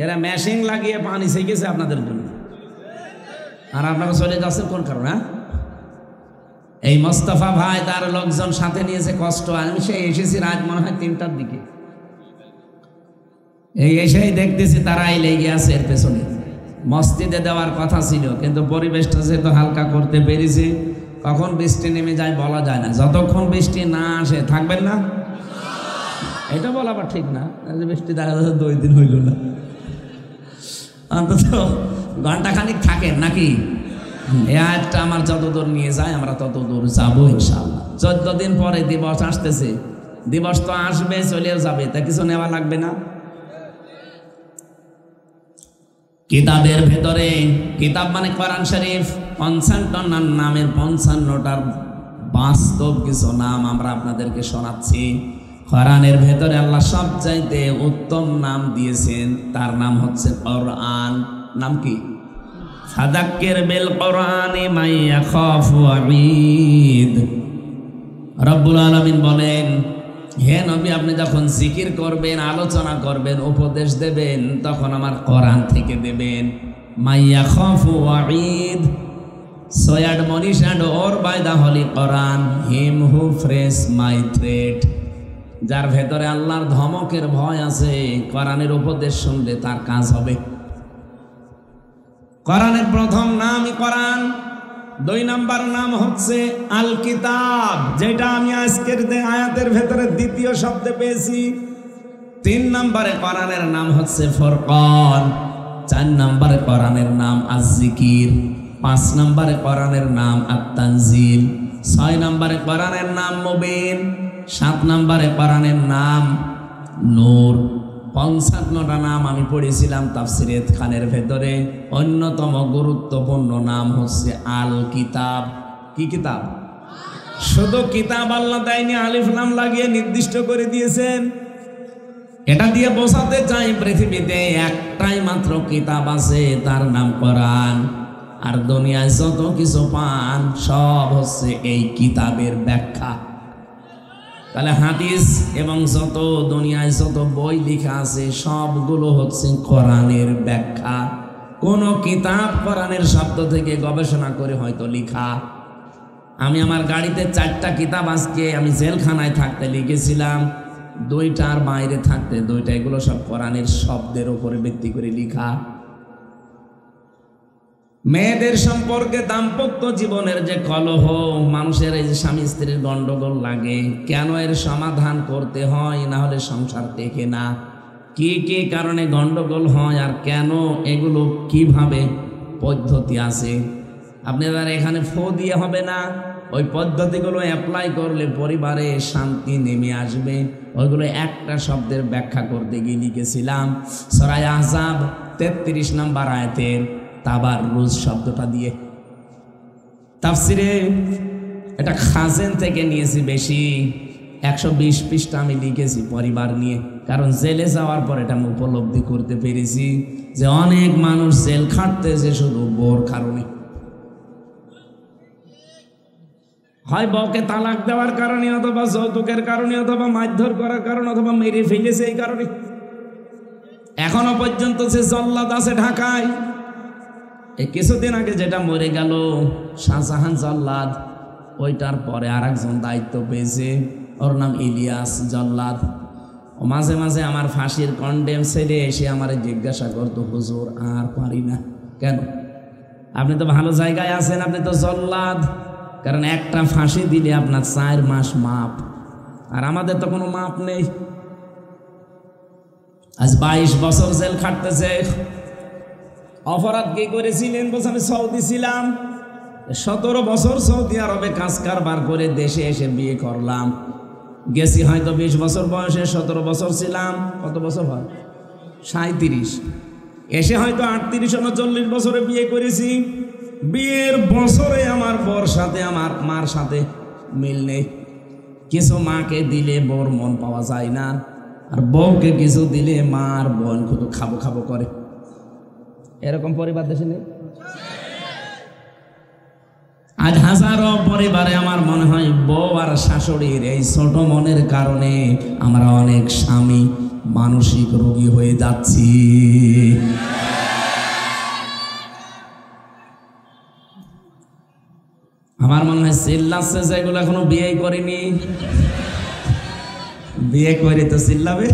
এরা মেশিন লাগিয়ে পানি ছেঁকেছে আপনাদের জন্য, আর আপনারা চলে যাচ্ছেন কোন কারণে? এই মোস্তফা ভাই তার লোকজন সাথে নিয়েছে, কষ্ট। আমি সেই এসেছি রাত মনে হয় 3টার দিকে, এই এসেই দেখতেছি তারা এই লেগে আছে এর পেছনে। মসজিদে দেওয়ার কথা ছিল, কিন্তু পরিবেশটা যেহেতু হালকা করতে পেরেছি, কখন বৃষ্টি নেমে যায় বলা যায় না। যতক্ষণ বৃষ্টি না আসে থাকবেন না, এটা বলা আবার ঠিক না। বৃষ্টি দেখা যাচ্ছে 2 দিন হইল না, অন্তত ঘন্টাখানিক থাকেন নাকি? এই আয়াতটা আমার যতদূর নিয়ে যায় আমরা ততদূর যাবো ইনশাআল্লাহ। 14 দিন পরে দিবস আসতেছে, দিবস তো আসবে চলেও যাবে, তা কিছু নেওয়া লাগবে না? কিতাবের ভেতরে, কিতাব মানে কোরআন শরীফ, 55টার নামের 55টার বাস্তব কিছু নাম আমরা আপনাদেরকে শোনাচ্ছি। কোরআনের ভেতরে আল্লাহ সবচাইতে উত্তম নাম দিয়েছেন, তার নাম হচ্ছে কোরআন। নাম কি? ফাযাক্কির বিল কোরআনি মান ইয়াখাফু ওয়াঈদ। রব্বুল আলামিন বলেন, হে নবী আপনি যখন জিকির করবেন, আলোচনা করবেন, উপদেশ দেবেন, তখন আমার কোরআন থেকে দেবেন। মান ইয়াখাফু ওয়াঈদ, so admonish and or by the holy Quran him who fears my threat। যার ভেতরে আল্লাহর ধমকের ভয় আছে, কোরআনের উপদেশ শুনলে তার কাজ হবে। কোরআনের প্রথম নামই কোরআন। 2 নাম্বার নাম হচ্ছে আল কিতাব, যেটা আমি আজকের আয়াতের ভেতরে দ্বিতীয় শব্দে পেয়েছি। 3 নম্বরে কোরআনের নাম হচ্ছে ফুরকান। 4 নম্বরে কোরআনের নাম আজ-জিকির। 5 নম্বরে কোরআনের নাম আত-তানজিল। 6 নম্বরে কোরআনের নাম মুবিন। 7 নম্বরে কোরআনের নাম নূর। 55টা নাম আমি পড়েছিলাম তাফসীরে ইতকানের ভেতরে। অন্যতম গুরুত্বপূর্ণ নাম হচ্ছে আল কিতাব। কি কিতাব? শুধু কিতাব আল্লাহ দেয়নি, আলিফ লাম লাগিয়ে নির্দিষ্ট করে দিয়েছেন। এটা দিয়ে বোঝাতে চাই পৃথিবীতে একটাই মাত্র কিতাব আছে, তার নাম কোরআন। আর দুনিয়ায় যত কিছু পান সব হচ্ছে এই কিতাবের ব্যাখ্যা। তাহলে হাদিস এবং যত দুনিয়ায় যত বই লেখা আছে সবগুলো হচ্ছে কোরআনের ব্যাখ্যা। কোন কিতাব কোরআনের শব্দ থেকে গবেষণা করে হয়তো লেখা। আমি আমার গাড়িতে 4টা কিতাব আজকে আমি জেলখানায় থাকতে লিখেছিলাম, 2টার বাইরে থাকতে 2টা, এগুলো সব কোরআনের শব্দের উপরে ভিত্তি করে লেখা। মেয়েদের সম্পর্কে দাম্পত্য জীবনের যে কলহ, মানুষের এই যে স্বামী স্ত্রীর গন্ডগোল লাগে, কেন এর সমাধান করতে হয়, না হলে সংসার টেকে না, কি কি কারণে গন্ডগোল হয় আর কেন, এগুলো কিভাবে পদ্ধতি আছে। আপনাদের এখানে ফো দিয়ে হবে না, ওই পদ্ধতিগুলো অ্যাপ্লাই করলে পরিবারে শান্তি নেমে আসবে। ওইগুলো একটা শব্দের ব্যাখ্যা করতে গিয়ে লিখেছিলাম সূরা আহজাব 33 নম্বর আয়াতের তাবাররুজ শব্দটা দিয়ে। তাফসিরে এটা খাজেন থেকে নিয়েছি, বেশি 120 পৃষ্ঠা আমি লিখেছি পরিবার নিয়ে। কারণ জেলে যাওয়ার পর এটা আমি উপলব্ধি করতে পেরেছি যে অনেক মানুষ জেল খাটতেছে শুধু বোর কারণে। হয় বউকে তালাক দেওয়ার কারণে, অথবা যৌতুকের কারণে, অথবা মারধর করার কারণে, অথবা মেরে ফেলেছে এই কারণে। এখনো পর্যন্ত সে জল্লাদ আছে ঢাকায়। এই কিছুদিন আগে যেটা মরে গেল শাহজাহান জল্লাদ, ওইটার পরে আরেকজন দায়িত্ব পেয়েছে, ওর নাম ইলিয়াস জল্লাদ। ও মাঝে মাঝে আমার ফাঁসির কন্ডেম ছেলে এসে আমার জিজ্ঞাসা করতো, হুজুর আর পারি না। কেন? আপনি তো ভালো জায়গায় আছেন, আপনি তো জল্লাদ। কারণ একটা ফাঁসি দিলে আপনার 4 মাস মাপ, আর আমাদের তো কোনো মাপ নেই। আজ 22 বছর জেল খাটতেছে। অপরাধ কি করেছিলেন? বলছে আমি সৌদি ছিলাম, 17 বছর সৌদি আরবে কাজ কারবার করে দেশে এসে বিয়ে করলাম। গেছি হয়তো 20 বছর বয়সে, 17 বছর ছিলাম। কত বছর হয়? 37। এসে হয়তো 38 39 বছরে বিয়ে করেছি। বিয়ের বছরে আমার বর সাথে আমার মার সাথে মিল নেই। কিছু মাকে দিলে বর মন পাওয়া যায় না, আর বউকে কিছু দিলে মার বোন শুধু খাবো খাবো করে। এরকম পরিবার দেশে নেই। আজ হাজারো পরিবারে আমার মনে হয় বউ আর শাশুড়ির এই ছোট মনের কারণে আমরা অনেক স্বামী মানসিক রোগী হয়ে যাচ্ছি। আমার মনে হয় চিল্লাচ্ছে যেগুলো এখনো বিয়ে করেনি, বিয়ে করে তো চিল্লাবে।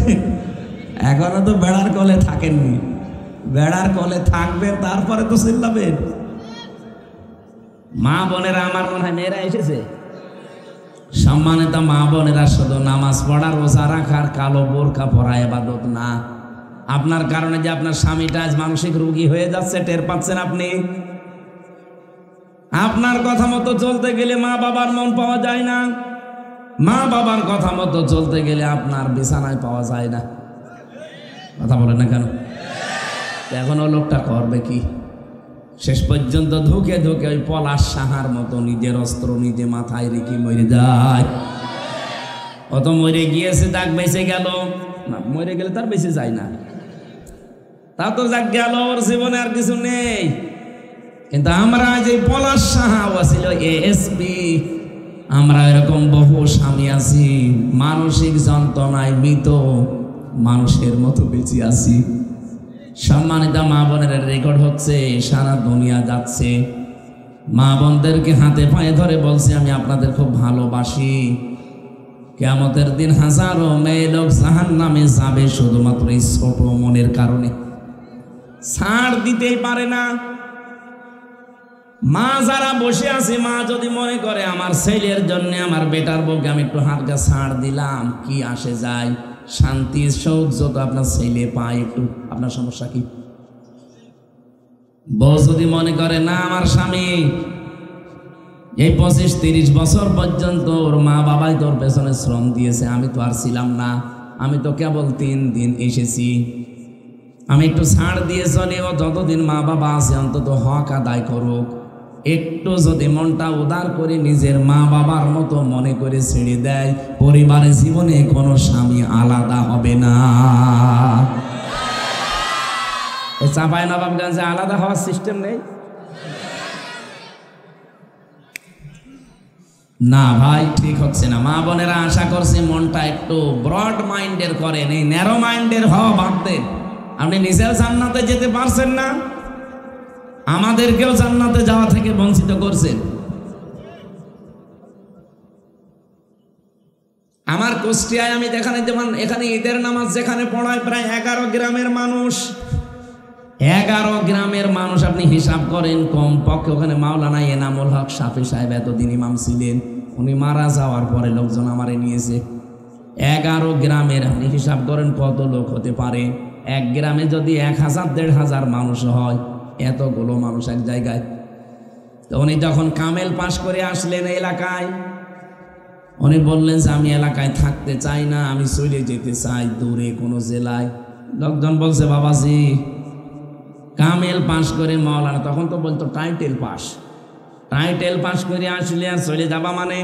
এখনো তো বেড়ার কোলে থাকেননি, বেড়ার কোলে থাকবে তারপরে তো চিল্লাবে। মা বোনেরা, আমার মনে হয় মেয়েরা এসেছে, সম্মানিত মা বোনেরা, শুধু নামাজ পড়া রোজা রাখার কালো বোরকা পরা ইবাদত না। আপনার কারণে যে আপনার স্বামীটা আজ মানসিক রোগী হয়ে যাচ্ছে টের পাচ্ছেন আপনি। আপনার কথা মতো চলতে গেলে মা বাবার মন পাওয়া যায় না, মা বাবার কথা মতো চলতে গেলে আপনার বিছানায় পাওয়া যায় না। কথা বলেন না কেন? এখন ও লোকটা করবে কি? শেষ পর্যন্ত ধুকে ধুকে ওই পলাশ সাহার মতো নিজের অস্ত্র নিজে মাথায় রেখে মরে যায়। অত মরে গিয়েছে, তাক বেঁচে গেল না, মরে গেলে তার বেঁচে যায় না, তা তো যাক গেল, ওর জীবনে আর কিছু নেই। কিন্তু আমরা যে পলাশ সাহা ছিল এএসপি, আমরা এরকম বহু স্বামী আছি মানসিক যন্ত্রণায় মৃত মানুষের মতো বেঁচে আছি। সম্মানিত মা বোনের রেকর্ড হচ্ছে, সারা দুনিয়া যাচ্ছে। মা বোনদেরকে হাতে পায়ে ধরে বলছি আমি আপনাদের খুব ভালোবাসি। কিয়ামতের দিন হাজারো মেয়ে লোক জাহান্নামে যাবে শুধুমাত্র এই ছোট মনের কারণে, ছাড় দিতেই পারে না। মা যারা বসে আছে, মা যদি মনে করে আমার ছেলের জন্য আমার বেটার বউকে আমি একটু হালকা ছাড় দিলাম, কি আসে যায়, শান্তি সৌর্য তো আপনার ছেলে পায়, একটু আপনার সমস্যা কি? বউ যদি মনে করে না আমার স্বামী এই 25-30 বছর পর্যন্ত ওর মা বাবাই তোর পেছনে শ্রম দিয়েছে, আমি তো আর ছিলাম না, আমি তো কেবল 3 দিন এসেছি, আমি একটু ছাড় দিয়ে চলে, ও যতদিন মা বাবা আছে অন্তত হক আদায় করুক। একটু যদি মনটা উদার করে নিজের মা বাবার মতো মনে করে ছেড়ে দেয়, পরিবারের জীবনে কোনো স্বামী আলাদা হবে না। চাঁপাইনবাবগঞ্জে আলাদা হওয়ার সিস্টেম নেই না ভাই, ঠিক হচ্ছে না। মা বোনেরা আশা করছি মনটা একটু ব্রড মাইন্ডের করেন, এই ন্যারো মাইন্ডের হওয়া বাদ দেন। আপনি নিজেও জান্নাতে যেতে পারছেন না, আমাদেরকেও জান্নাতে যাওয়া থেকে বঞ্চিত করছেন। আমার কুষ্টিয়ায় আমি যেখানে, যেমন এখানে ঈদের নামাজ যেখানে পড়ায় প্রায় 11 গ্রামের মানুষ, 11 গ্রামের মানুষ আপনি হিসাব করেন, কমপক্ষে ওখানে মাওলানা এনামুল হক শাফি সাহেব এতদিন ইমাম ছিলেন, উনি মারা যাওয়ার পরে লোকজন আমারে নিয়েছে। 11 গ্রামের আপনি হিসাব করেন কত লোক হতে পারে। এক গ্রামে যদি 1000-1500 মানুষ হয়, এতগুলো মানুষ এক জায়গায়। তো উনি যখন কামেল পাশ করে আসলেন এলাকায়, উনি বললেন যে আমি এলাকায় থাকতে চাই না, আমি চলে যেতে চাই দূরে কোনো জেলায়। লোকজন বলছে বাবাজি কামেল পাশ করে মাওলানা, তখন তো বলতো টাইটেল পাশ করে আসলে আর চলে যাবা মানে।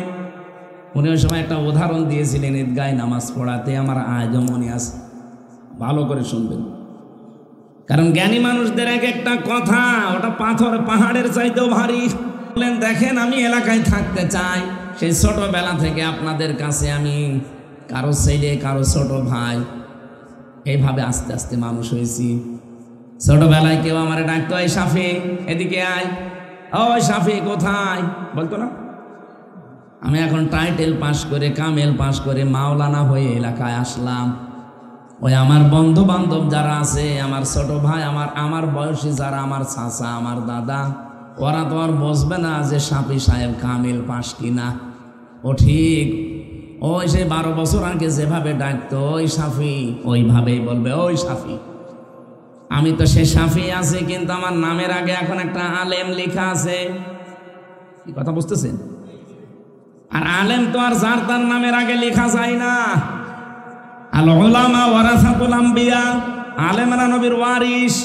উনি ওই সময় একটা উদাহরণ দিয়েছিলেন ঈদগায় নামাজ পড়াতে, আমার আজও মনে আছে, ভালো করে শুনবেন। কারণ জ্ঞানী মানুষদের এক একটা কথা ওটা পাথর পাহাড়ের চাইতেও ভারী। বললেন দেখেন আমি এলাকায় থাকতে চাই, সেই ছোটবেলা থেকে আপনাদের কাছে আমি কারো ছেলে কারো ছোট ভাই এইভাবে আস্তে আস্তে মানুষ হয়েছি। ছোটবেলায় কেউ আমার ডাকতো এই শাফি এদিকে আয়, ওই শাফি কোথায় বলতো না। আমি এখন টাইটেল পাশ করে কামেল পাশ করে মাওলানা হয়ে এলাকায় আসলাম। ওই আমার বন্ধু বান্ধব যারা আছে, আমার ছোট ভাই, আমার বয়সী যারা, আমার চাচা আমার দাদা, ওরা তো আর বসবে না যে শাফি সাহেব কামেল পাশ কিনা। ও ঠিক ওই সে 12 বছর আগে যেভাবে ডাকতো ওই শাফি, ওইভাবেই বলবে ওই শাফি। আমি তো সে শাফি আছি, কিন্তু আমার নামের আগে এখন একটা আলেম লেখা আছে। কি কথা বুঝতেছেন? আর আলেম তো আর যার তার নামের আগে লেখা যায় না। আল উলামা ওয়ারাসাতুল আম্বিয়া, আলেমরা নবীর ওয়ারিস।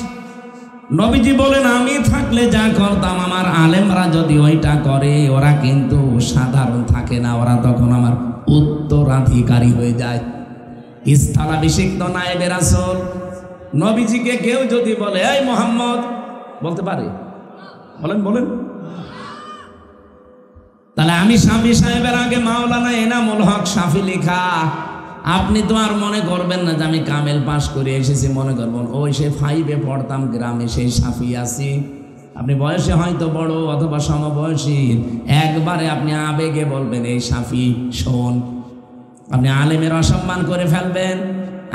নবীজি বলেন আমি থাকলে যা করতাম আমার আলেমরা যদি ওইটা করে, ওরা কিন্তু সাধারণ থাকে না, ওরা তখন আমার উত্তরাধিকারী হয়ে যায়। স্থলাভিষিক্ত নায়েবে রাসূল। নবীজিকে কেউ যদি বলে এই মোহাম্মদ, বলতে পারে? বলেন। তাহলে আমি শাফি সাহেবের আগে মাওলানা এনামুল হক শাফি লেখা। আপনি তো আর মনে করবেন না যে আমি কামেল পাশ করে এসেছি, মনে করবেন ওই সে 5-এ পড়তাম গ্রামে সেই শাফি আছি। আপনি বয়সে হয়তো বড় অথবা সমবয়সী, একবারে আপনি আবেগে বলবেন এই শাফি শোন। আপনি আলেমের অসম্মান করে ফেলবেন।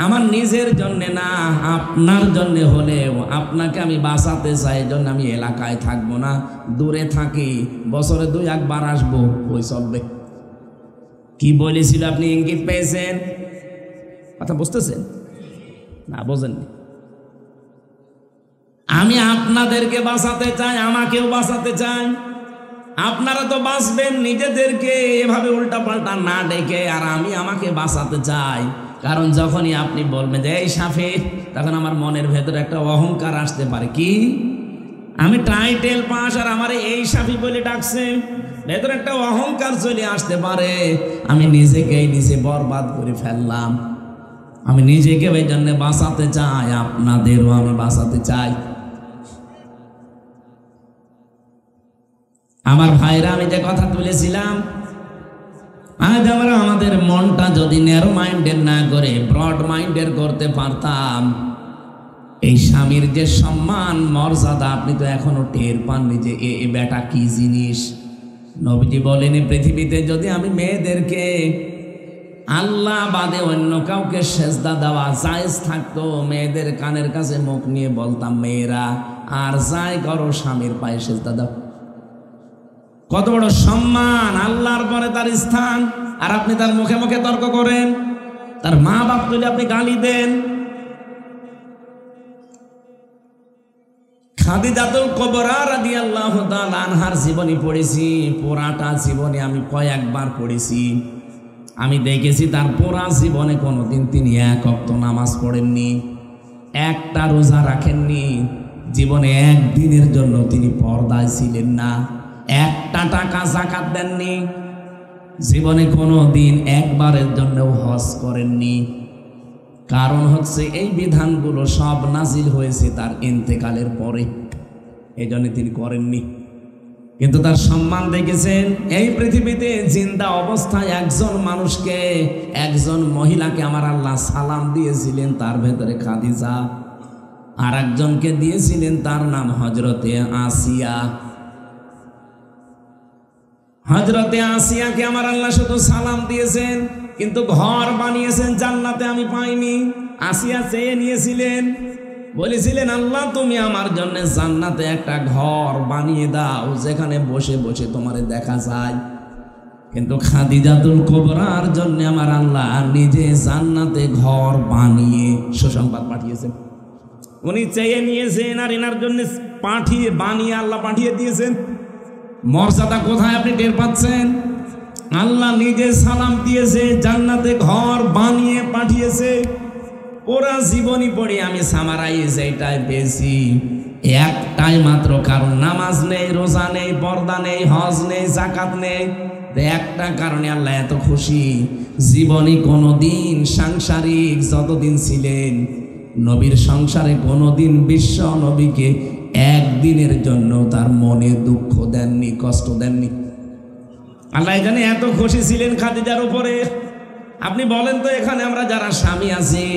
আমার নিজের জন্যে না, আপনার জন্য হলেও আপনাকে আমি বাঁচাতে চাই, এই জন্য আমি এলাকায় থাকবো না, দূরে থাকি, বছরে 2-1 বার আসবো, ওই চলবে। কি বলেছিল আপনি ইঙ্গিত পেয়েছেন? কথা বুঝতেছেন না? বোঝেননি? আমি আপনাদেরকে বাঁচাতে চাই, আমাকেও বাঁচাতে চাই। আপনারা তো বাঁচবেন নিজেদেরকে এভাবে উল্টাপাল্টা না ডেকে, আর আমি আমাকে বাঁচাতে চাই। কারণ যখনই আপনি বলবেন যে এই শাফি, তখন আমার মনের ভেতরে একটা অহংকার আসতে পারে। কি আমি টাইটেল পাস আর আমার এই শাফি বলে ডাকছে, ভেতরে একটা অহংকার চলে আসতে পারে। আমি নিজেকেই নিজে বরবাদ করে ফেললাম। আমি নিজেকে ওই জন্য বাঁচাতে চাই, আপনাদেরও আমি বাঁচাতে চাই। আমার ভাইরা, আমি যে কথা তুলেছিলাম, আজ আমরা আমাদের মনটা যদি ন্যারো মাইন্ডের না করে ব্রড মাইন্ডের করতে পারতাম, এই স্বামীর যে সম্মান মর্যাদা আপনি তো এখনো টের পাননি যে এ বেটা কি জিনিস। নবীজি বলেন পৃথিবীতে যদি আমি মেয়েদেরকে আল্লাহ বাদে অন্য কাউকে সেজদা দেওয়া জায়েজ থাকতো, মেয়েদের কানের কাছে মুখ নিয়ে বলতাম মেয়েরা আর যাই করো স্বামীর পায়ে সেজদা দাও। কত বড় সম্মান, আল্লাহর পরে তার স্থান, আর আপনি তার মুখে মুখে তর্ক করেন, তার মা বাপ তুলে আপনি গালি দেন। খাদিজাতুল কুবরা রাদিয়াল্লাহু তাআলা আনহার জীবনী পড়েছি, পুরাটা জীবনী আমি কয়েকবার পড়েছি। আমি দেখেছি তার পুরা জীবনে কোনোদিন তিনি 1 ওয়াক্ত নামাজ পড়েননি, একটা রোজা রাখেননি, জীবনে একদিনের জন্য তিনি পর্দায় ছিলেন না। একটা টাকা যাকাত দেননি, জীবনে কোনো দিন একবারের জন্যও হজ করেননি। কারণ হচ্ছে এই বিধানগুলো সব নাজিল হয়েছে তার ইন্তেকালের পরে, এই জন্য তিনি করেননি। কিন্তু তার সম্মান দেখেছেন, এই পৃথিবীতে জিন্দা অবস্থায় একজন মানুষকে, একজন মহিলাকে আমার আল্লাহ সালাম দিয়েছিলেন, তার ভেতরে খাদিজা, আর একজনকে দিয়েছিলেন তার নাম হজরতে আসিয়া। হজরতে আসিয়াকে আমার আল্লাহ শুধু সালাম দিয়েছেন, কিন্তু ঘর বানিয়েছেন জান্নাতে আমি পাইনি। আসিয়া চেয়ে নিয়েছিলেন, বলেছিলেন আল্লাহ তুমি আমার জন্য জান্নাতে একটা ঘর বানিয়ে দাও যেখানে বসে বসে তোমারে দেখা যায়। কিন্তু খাদিজাতুল কুবরার জন্য আমার আল্লাহ নিজে জান্নাতে ঘর বানিয়ে সুসংবাদ পাঠিয়েছেন। উনি চেয়ে নিয়েছেন আর এনার জন্য বানিয়ে আল্লাহ পাঠিয়ে দিয়েছেন। মর্যাদা কোথায় আপনি টের পাচ্ছেন? আল্লাহ নিজে সালাম দিয়েছে, জান্নাতে ঘর বানিয়ে পাঠিয়েছে। ওরা জীবনী পড়ে আমি সামারাইজ এটাই পেয়েছি, একটাই মাত্র কারণ, নামাজ নেই, রোজা নেই, পর্দা নেই, হজ নেই, যাকাত নেই। একটা কারণে আল্লাহ এত খুশি, জীবনী কোনোদিন সাংসারিক যতদিন ছিলেন নবীর সংসারে কোনোদিন বিশ্ব নবীকে একদিনের জন্য তার মনে দুঃখ দেননি, কষ্ট দেননি। আল্লাহ জানে এত খুশি ছিলেন খাদিজার উপরে। আপনি বলেন তো, এখানে আমরা যারা স্বামী আছি,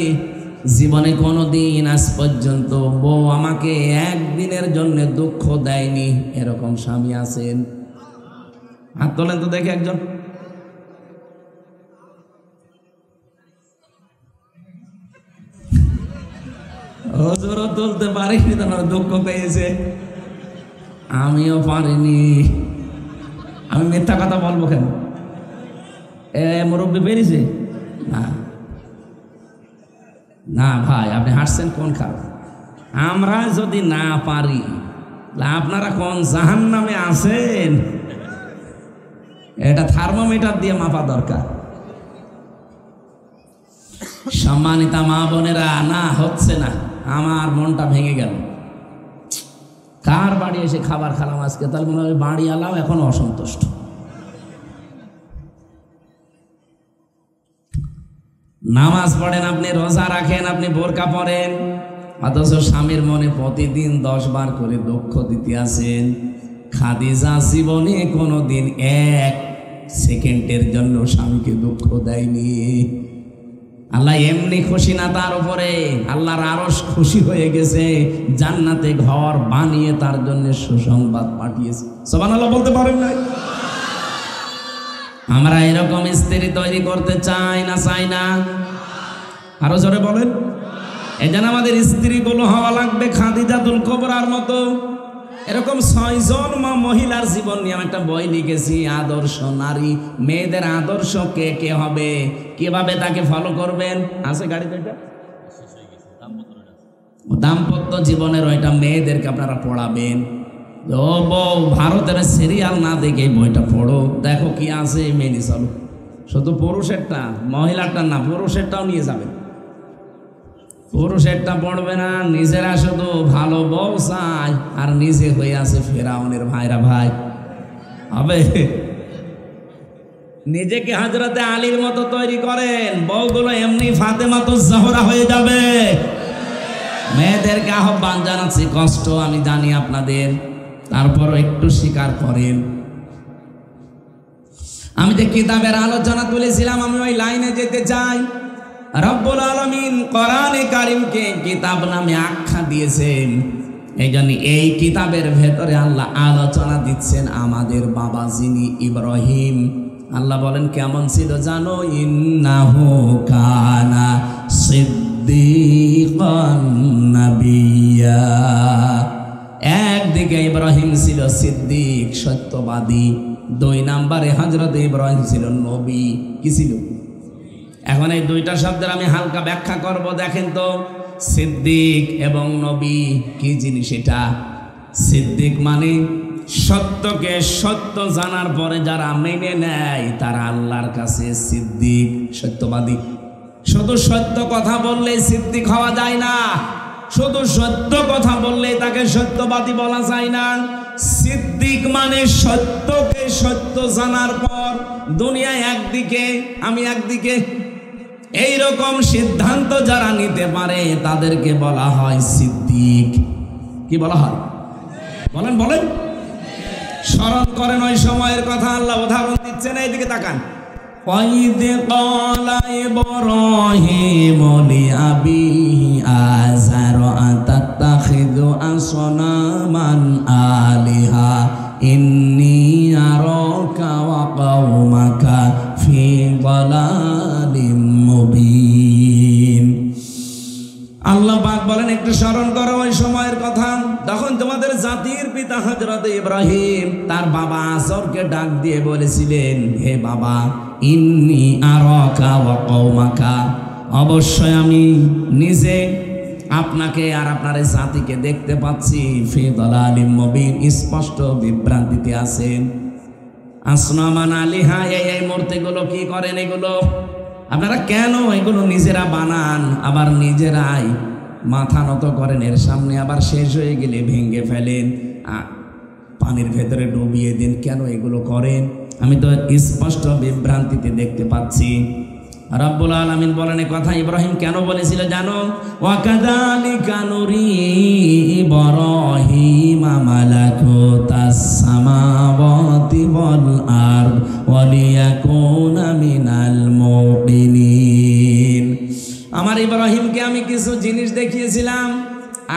জীবনে কোনোদিন আজ পর্যন্ত বউ আমাকে একদিনের জন্য দুঃখ দেয়নি, এরকম স্বামী আছেন? হাত তোলেন তো দেখে একজন। হুজুরও তুলতে পারিনি, তোমার দুঃখ পেয়েছে, আমিও পারিনি। আমি মিথ্যা কথা বলবো কেন? মুরব্বী পেরেছে না? না ভাই, আপনি হাসছেন কোন কারণ? আমরা যদি না পারি, আপনারা কোন জাহান্নামে আছেন এটা থার্মোমিটার দিয়ে মাপা দরকার। সম্মানিতা মা বোনেরা, না হচ্ছে না, আমার মনটা ভেঙে গেল। কার বাড়ি এসে খাবার খেলাম আজকে, তাহলে মনে হয় বাড়ি আলাও এখন অসন্তুষ্ট। নামাজ পড়েন আপনি, রোজা রাখেন আপনি, বোরকা পরেন, অথচ স্বামীর মনে প্রতিদিন 10 বার করে দুঃখ দিতে আছেন। খাদিজা জীবনে কোনোদিন 1 সেকেন্ডের জন্য স্বামীকে দুঃখ দেয়নি। আল্লাহ এমনি খুশি না তার উপরে, আল্লাহর আরশ খুশি হয়ে গেছে, জান্নাতে ঘর বানিয়ে তার জন্য সুসংবাদ পাঠিয়েছে। সুবহানাল্লাহ বলতে পারেন না? আমরা এরকম স্ত্রী তৈরি করতে চাই না, চাই না? আরো জোরে বলেন। এজন্য আমাদের স্ত্রীগুলো হওয়া লাগবে খাদিজাতুল কুবরার মতো। এরকম 6 জন মহিলার জীবন নিয়ে আমি একটা বই লিখেছি, আদর্শ নারী। মেয়েদের আদর্শ কে কে হবে, কিভাবে তাকে ফলো করবেন। আছে গাড়িতে এটা দাম্পত্য জীবনের, ওইটা মেয়েদেরকে আপনারা পড়াবেন। ও বউ, ভারতের সিরিয়াল না দেখে বইটা পড়ো, দেখো কি আছে, মেনে চলো। শুধু পুরুষেরটা, মহিলারটা না, পুরুষেরটাও নিয়ে যাবেন। পুরুষেরটা পড়বে না, নিজেরা শুধু ভালো বউ চায় আর নিজে হয়ে আছে ফেরাউনের ভাইরা। ভাই হবে, নিজেকে হযরতে আলীর মতো তৈরি করেন, বউগুলো এমনি ফাতেমাতুজ জহরা হয়ে যাবে। মেয়েদেরকে আহ্বান জানাচ্ছি, কষ্ট আমি জানি আপনাদের, তারপর একটু স্বীকার করেন। আমি যে কিতাবের আলোচনা তুলেছিলাম, আমি ওই লাইনে যেতে চাই। রব্বুল আলামিন কোরআনে কারীমকে কিতাব নামে আখ্যা দিয়েছেন, এই জন্য এই কিতাবের ভেতরে আল্লাহ আলোচনা দিচ্ছেন আমাদের বাবা যিনি ইব্রাহিম। আল্লাহ বলেন কেমন ছিল জানো? ইন্নাহু কানা সিদ্দীকান নাবিয়্যা। একদিকে ইব্রাহিম ছিল সিদ্দিক, সত্যবাদী। 2 নম্বরে হযরত ইব্রাহিম ছিল নবী। কি ছিল? এখন এই 2টা শব্দের আমি হালকা ব্যাখ্যা করব। দেখেন তো, সিদ্দিক এবং নবী কি জিনিস এটা? সিদ্দিক মানে সত্যকে সত্য জানার পরে যারা মেনে নেয় তারা আল্লাহর কাছে সিদ্দিক, সত্যবাদী। শুধু সত্য কথা বললেই সিদ্দিক হওয়া যায় না, শুধু সত্য কথা বললেই তাকে সত্যবাদী বলা যায় না। সিদ্দিক মানে সত্যকে সত্য জানার পর দুনিয়ায় একদিকে আমি একদিকে, এইরকম সিদ্ধান্ত যারা নিতে পারে তাদেরকে বলা হয় সিদ্দিক। কি বলা হয়? বলেন বলেন, স্মরণ করেন ওই সময়ের কথা। আল্লাহ উদাহরণ দিচ্ছেন, এইদিকে তাকান। وَإِذْ قَالَ إِبْرَاهِيمُ لِأَبِيهِ آزَرَ أَتَتَّخِذُ أَصْنَامًا آلِهَةً إِنِّي أَرَاكَ وَقَوْمَكَ فِي ضَلَالٍ مُبِينٍ। আল্লাহ পাক বলেন, একটু স্মরণ করো ওই সময়ের কথা, তখন তোমাদের জাতির পিতা হযরত ইব্রাহিম তার বাবা আজরকে ডাক দিয়ে বলেছিলেন, হে বাবা, ইন্নী আরাকা ওয়া কওমাকা, অবশ্যই আমি নিজে আপনাকে আর আপনার এই জাতিকে দেখতে পাচ্ছি ফি দালালিম মুবিন, স্পষ্ট বিভ্রান্তিতে আছেন। আসনামান আলিহা, এই মূর্তিগুলো কি করেন? এগুলো আপনারা কেন এগুলো নিজেরা বানান, আবার নিজেরাই মাথা নত করেন এর সামনে, আবার শেষ হয়ে গেলে ভেঙে ফেলেন, পানির ভেতরে ডুবিয়ে দিন, কেন এগুলো করেন? আমি তো স্পষ্ট বিভ্রান্তিতে দেখতে পাচ্ছি। রব্বুল আলামিন বলেন এই কথা ইব্রাহিম কেন বলেছিল জানো? ওয়াকাযালিকা নুরি ইব্রাহিমা মালাকুতাস সামাওয়াতি ওয়াল আরদ ওয়া লিয়াকুনা মিনাল মুকিনিন। আমার ইব্রাহিমকে আমি কিছু জিনিস দেখিয়েছিলাম,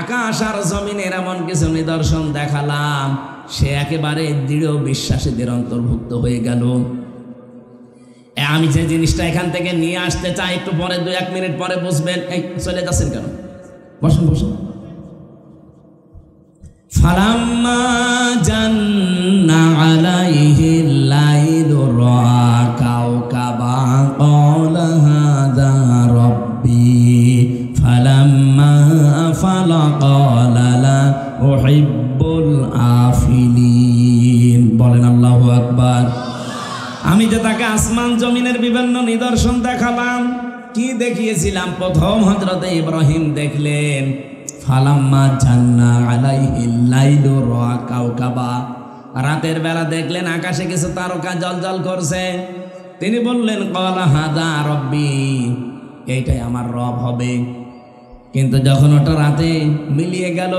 আকাশ আর জমিনের এমন কিছু নিদর্শন দেখালাম, সে একেবারে দৃঢ় বিশ্বাসীদের অন্তর্ভুক্ত হয়ে গেল। আমি যে জিনিসটা এখান থেকে নিয়ে আসতে চাই, একটু পরে 2-1 মিনিট পরে বুঝবেন। এই চলে যাচ্ছেন কেন? বসুন বসুন। ফালাম্মা জান্না আলাইহিল লাইলু রাআ কাওকাবা ক্বালা হাযা রাব্বি ফালাম্মা আফালা ক্বালা লা উহিব্বুল আফিলিন। বলেন আল্লাহু আকবার। আমি যে তাকে আসমান জমিনের বিভিন্ন নিদর্শন দেখালাম, কি দেখিয়েছিলাম? প্রথম হযরত ইব্রাহিম দেখলেন ফালাম্মা জান্না আলাইহিল লাইলু রাআ কাওকাবা, রাতের বেলা দেখলেন আকাশে কিছু তারকা জ্বলজ্বল করছে। তিনি বললেন ক্বালা হাযা রাব্বি, এইটাই আমার রব হবে। কিন্তু যখন ওটা রাতে মিলিয়ে গেল,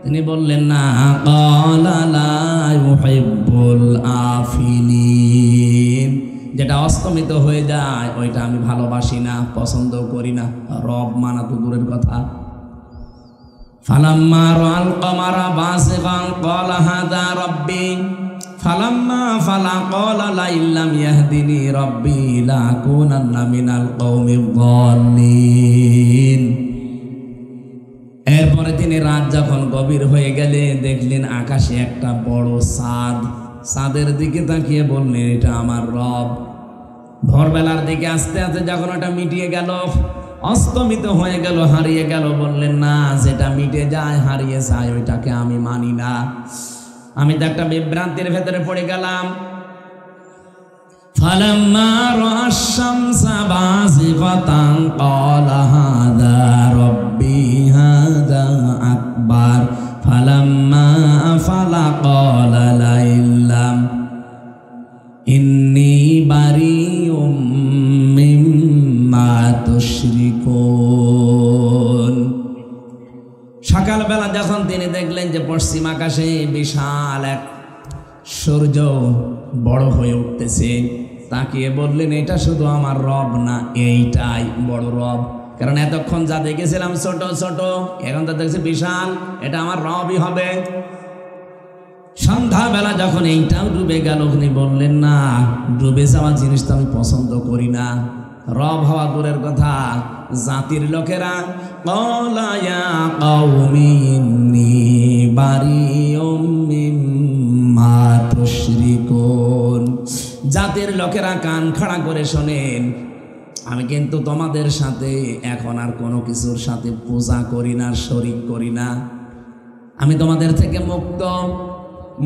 তিনি বললেন না, ক্বালা লা ইউহিব্বুল আফিলিন, যেটা অস্তমিত হয়ে যায় ওইটা আমি ভালোবাসি না, পছন্দ করি না। রব মানা তো দূরের কথা। ফালাম্মা রাআল কমারা বাসিগান ক্বালা হাযা রাব্বি ফালাম্মা ফালা ক্বালা লা ইল্লাম ইয়াহদিনি রাব্বি লাকুনান্না মিনাল কওমিয যালিন। এরপরে তিনি রাত যখন গভীর হয়ে গেলে দেখলেন আকাশে একটা বড় চাঁদ। চাঁদের দিকে তাকিয়ে বললেন এটা আমার রব। ভোরবেলার দিকে আস্তে আস্তে যখন ওটা মিটিয়ে গেল, অস্তমিত হয়ে গেল, হারিয়ে গেল, বললেন না, যেটা মিটে যায় হারিয়ে যায় ওইটাকে আমি মানি না। আমি তো একটা বিভ্রান্তির ভেতরে পড়ে গেলাম। ফালাম্মা রাআশ শামসা বাযিগাতান ক্বালা হাযা রাব্বি হাযা আকবার ফালাম্মা আফালা ক্বালা লা ইল্লাম ইন্নী বারিউম মিম্মা তুশরিকুন। সকালবেলা যখন তিনি দেখলেন যে পশ্চিম আকাশে বিশাল এক সূর্য বড় হয়ে উঠতেছে, তাকিয়ে বললেন এটা শুধু আমার রব না, এইটাই বড় রব। কারণ এতক্ষণ যা দেখেছিলাম ছোট ছোট, এখন তো দেখছি বিশাল, এটা আমার রবই হবে। সন্ধ্যাবেলা যখন এইটাও ডুবে গেল, উনি বললেন না, ডুবে যাওয়া জিনিস তো আমি পছন্দ করি না। রব হওয়া দূরের কথা, জাতির লোকেরা ক্বালা ইয়া কওমি ইন্নী বারিউম মিম্মা তুশরিকুন। জাতির লোকেরা কান খাড়া করে শোনেন, আমি কিন্তু তোমাদের সাথে এখন আর কোনো কিছুর সাথে পূজা করি না, শরীক করি না। আমি তোমাদের থেকে মুক্ত।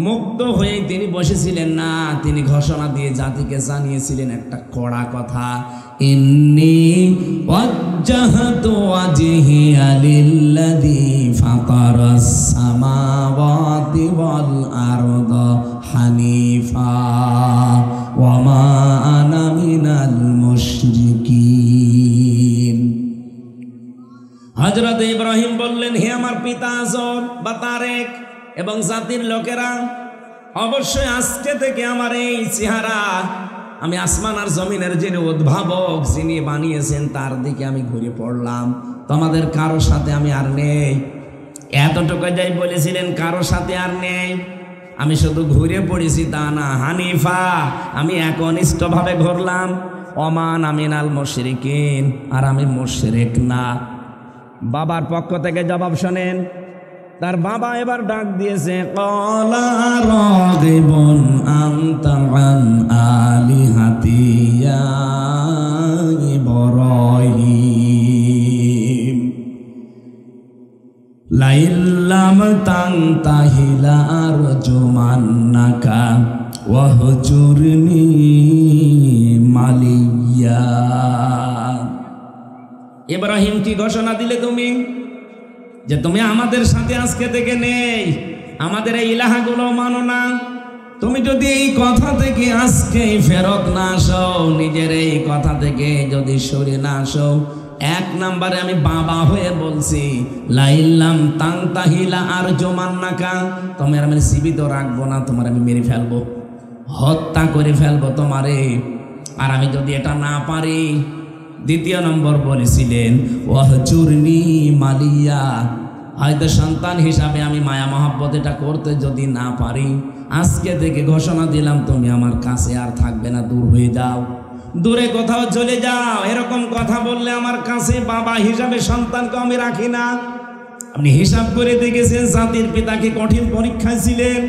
মুক্ত হয়ে তিনি বসেছিলেন না, তিনি ঘোষণা দিয়ে জাতিকে জানিয়েছিলেন একটা কড়া কথা, ইন্নী ওয়াজ্জাহতু ওয়াজহিয়া লিল্লাযী ফাতারাস সামাওয়াতি ওয়াল আরদা হানিফা ওয়া মা আনা মিনাল মুশরিকিন। হযরত ইব্রাহিম বললেন, হে আমার পিতা আজর বা তারেক এবং জাতির লোকেরা, অবশ্যই আজকে থেকে আমার এই চেহারা, আমি আসমান আর জমিনের যিনি উদ্ভাবক, যিনি বানিয়েছেন তার দিকে আমি ঘুরে পড়লাম। তোমাদের কারো সাথে আমি আর নেই। এতটুকু যাই বলেছিলেন, কারো সাথে আর নেই, আমি শুধু ঘুরে পড়েছি তা না, হানিফা, আমি একনিষ্ঠভাবে ঘুরলাম, ওমান আমিনাল মুশরিকিন, আর আমি মুশরিক না। বাবার পক্ষ থেকে জবাব শোনেন। তার বাবা এবার ডাক দিয়েছে, ক্বালা রাগিবুন আনতা আন আলিহাতি ইয়া ইব্রাহিম লাইল্লাম তানতাহি লারজুমান্নাকা ওয়াহজুরনি মালিয়া। ইব্রাহিম কি ঘোষণা দিলে তুমি যে তুমি আমাদের সাথে আজকে থেকে নেই, আমাদের এই ইলাহাগুলো মানো না। তুমি যদি এই কথা থেকে আজকে ফেরত না আসো, নিজের এই কথা থেকে যদি সরে না আসো, এক নম্বরে আমি বাবা হয়ে বলছি, লাইল্লাম তানতাহিলা আরজুমান্নাকা, তোমার আমি জীবিত রাখবো না, তোমার আমি মেরে ফেলবো, হত্যা করে ফেলবো তোমারে। আর আমি যদি এটা না পারি, দ্বিতীয় নম্বর বলেছিলেন, ওয়াহজুরনি মালিয়া, হয়তো সন্তান হিসাবে আমি মায়া মহব্বত এটা করতে যদি না পারি, আজকে থেকে ঘোষণা দিলাম তুমি আমার কাছে আর থাকবে না, দূর হয়ে যাও, দূরে কোথাও চলে যাও। এরকম কথা বললে আমার কাছে বাবা হিসাবে সন্তানকে আমি রাখি না। আপনি হিসাব করে দেখেছেন জাতির পিতা কি কঠিন পরীক্ষায় ছিলেন।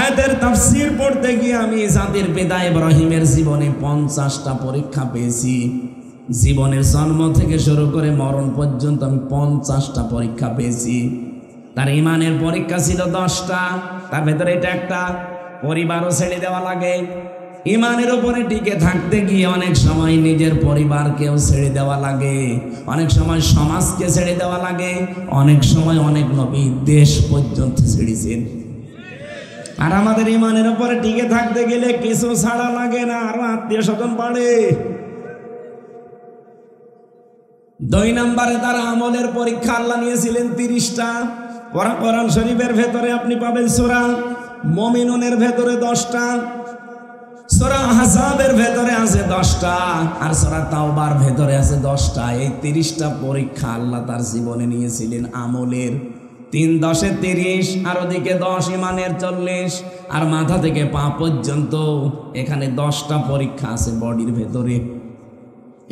এদের তাফসীর পড়তে গিয়ে আমি জাতির পিতা ইব্রাহিমের জীবনে 50টা পরীক্ষা পেয়েছি। জীবনের জন্ম থেকে শুরু করে মরণ পর্যন্ত আমি 50টা পরীক্ষা পেয়েছি। তার ইমানের পরীক্ষা ছিল 10টা, তার ভেতরে এটা একটা। পরিবারও ছেড়ে দেওয়া লাগে, ইমানের উপরে টিকে থাকতে গিয়ে অনেক সময় নিজের পরিবারকেও ছেড়ে দেওয়া লাগে, অনেক সময় সমাজকে ছেড়ে দেওয়া লাগে, অনেক সময় অনেক নবী দেশ পর্যন্ত ছেড়েছেন। আর আমাদের ইমানের উপরে টিকে থাকতে গেলে কিছু ছাড়া লাগে না, আরো আত্মীয় স্বজন বাড়ে। 2 নম্বরে তার আমলের পরীক্ষা আল্লাহ নিয়েছিলেন 30টা। কোরআন শরীফের ভেতরে আপনি পাবেন সূরা মুমিনুনের ভেতরে 10টা, সূরা আহজাবের ভেতরে আছে 10টা, আর সূরা তাওবার ভেতরে আছে 10টা। এই 30টা পরীক্ষা আল্লাহ তার জীবনে নিয়েছিলেন আমলের। 3 10 30, আর ওদিকে 10 ইমানের 40, আর মাথা থেকে পা পর্যন্ত এখানে 10টা পরীক্ষা আছে বডির ভেতরে।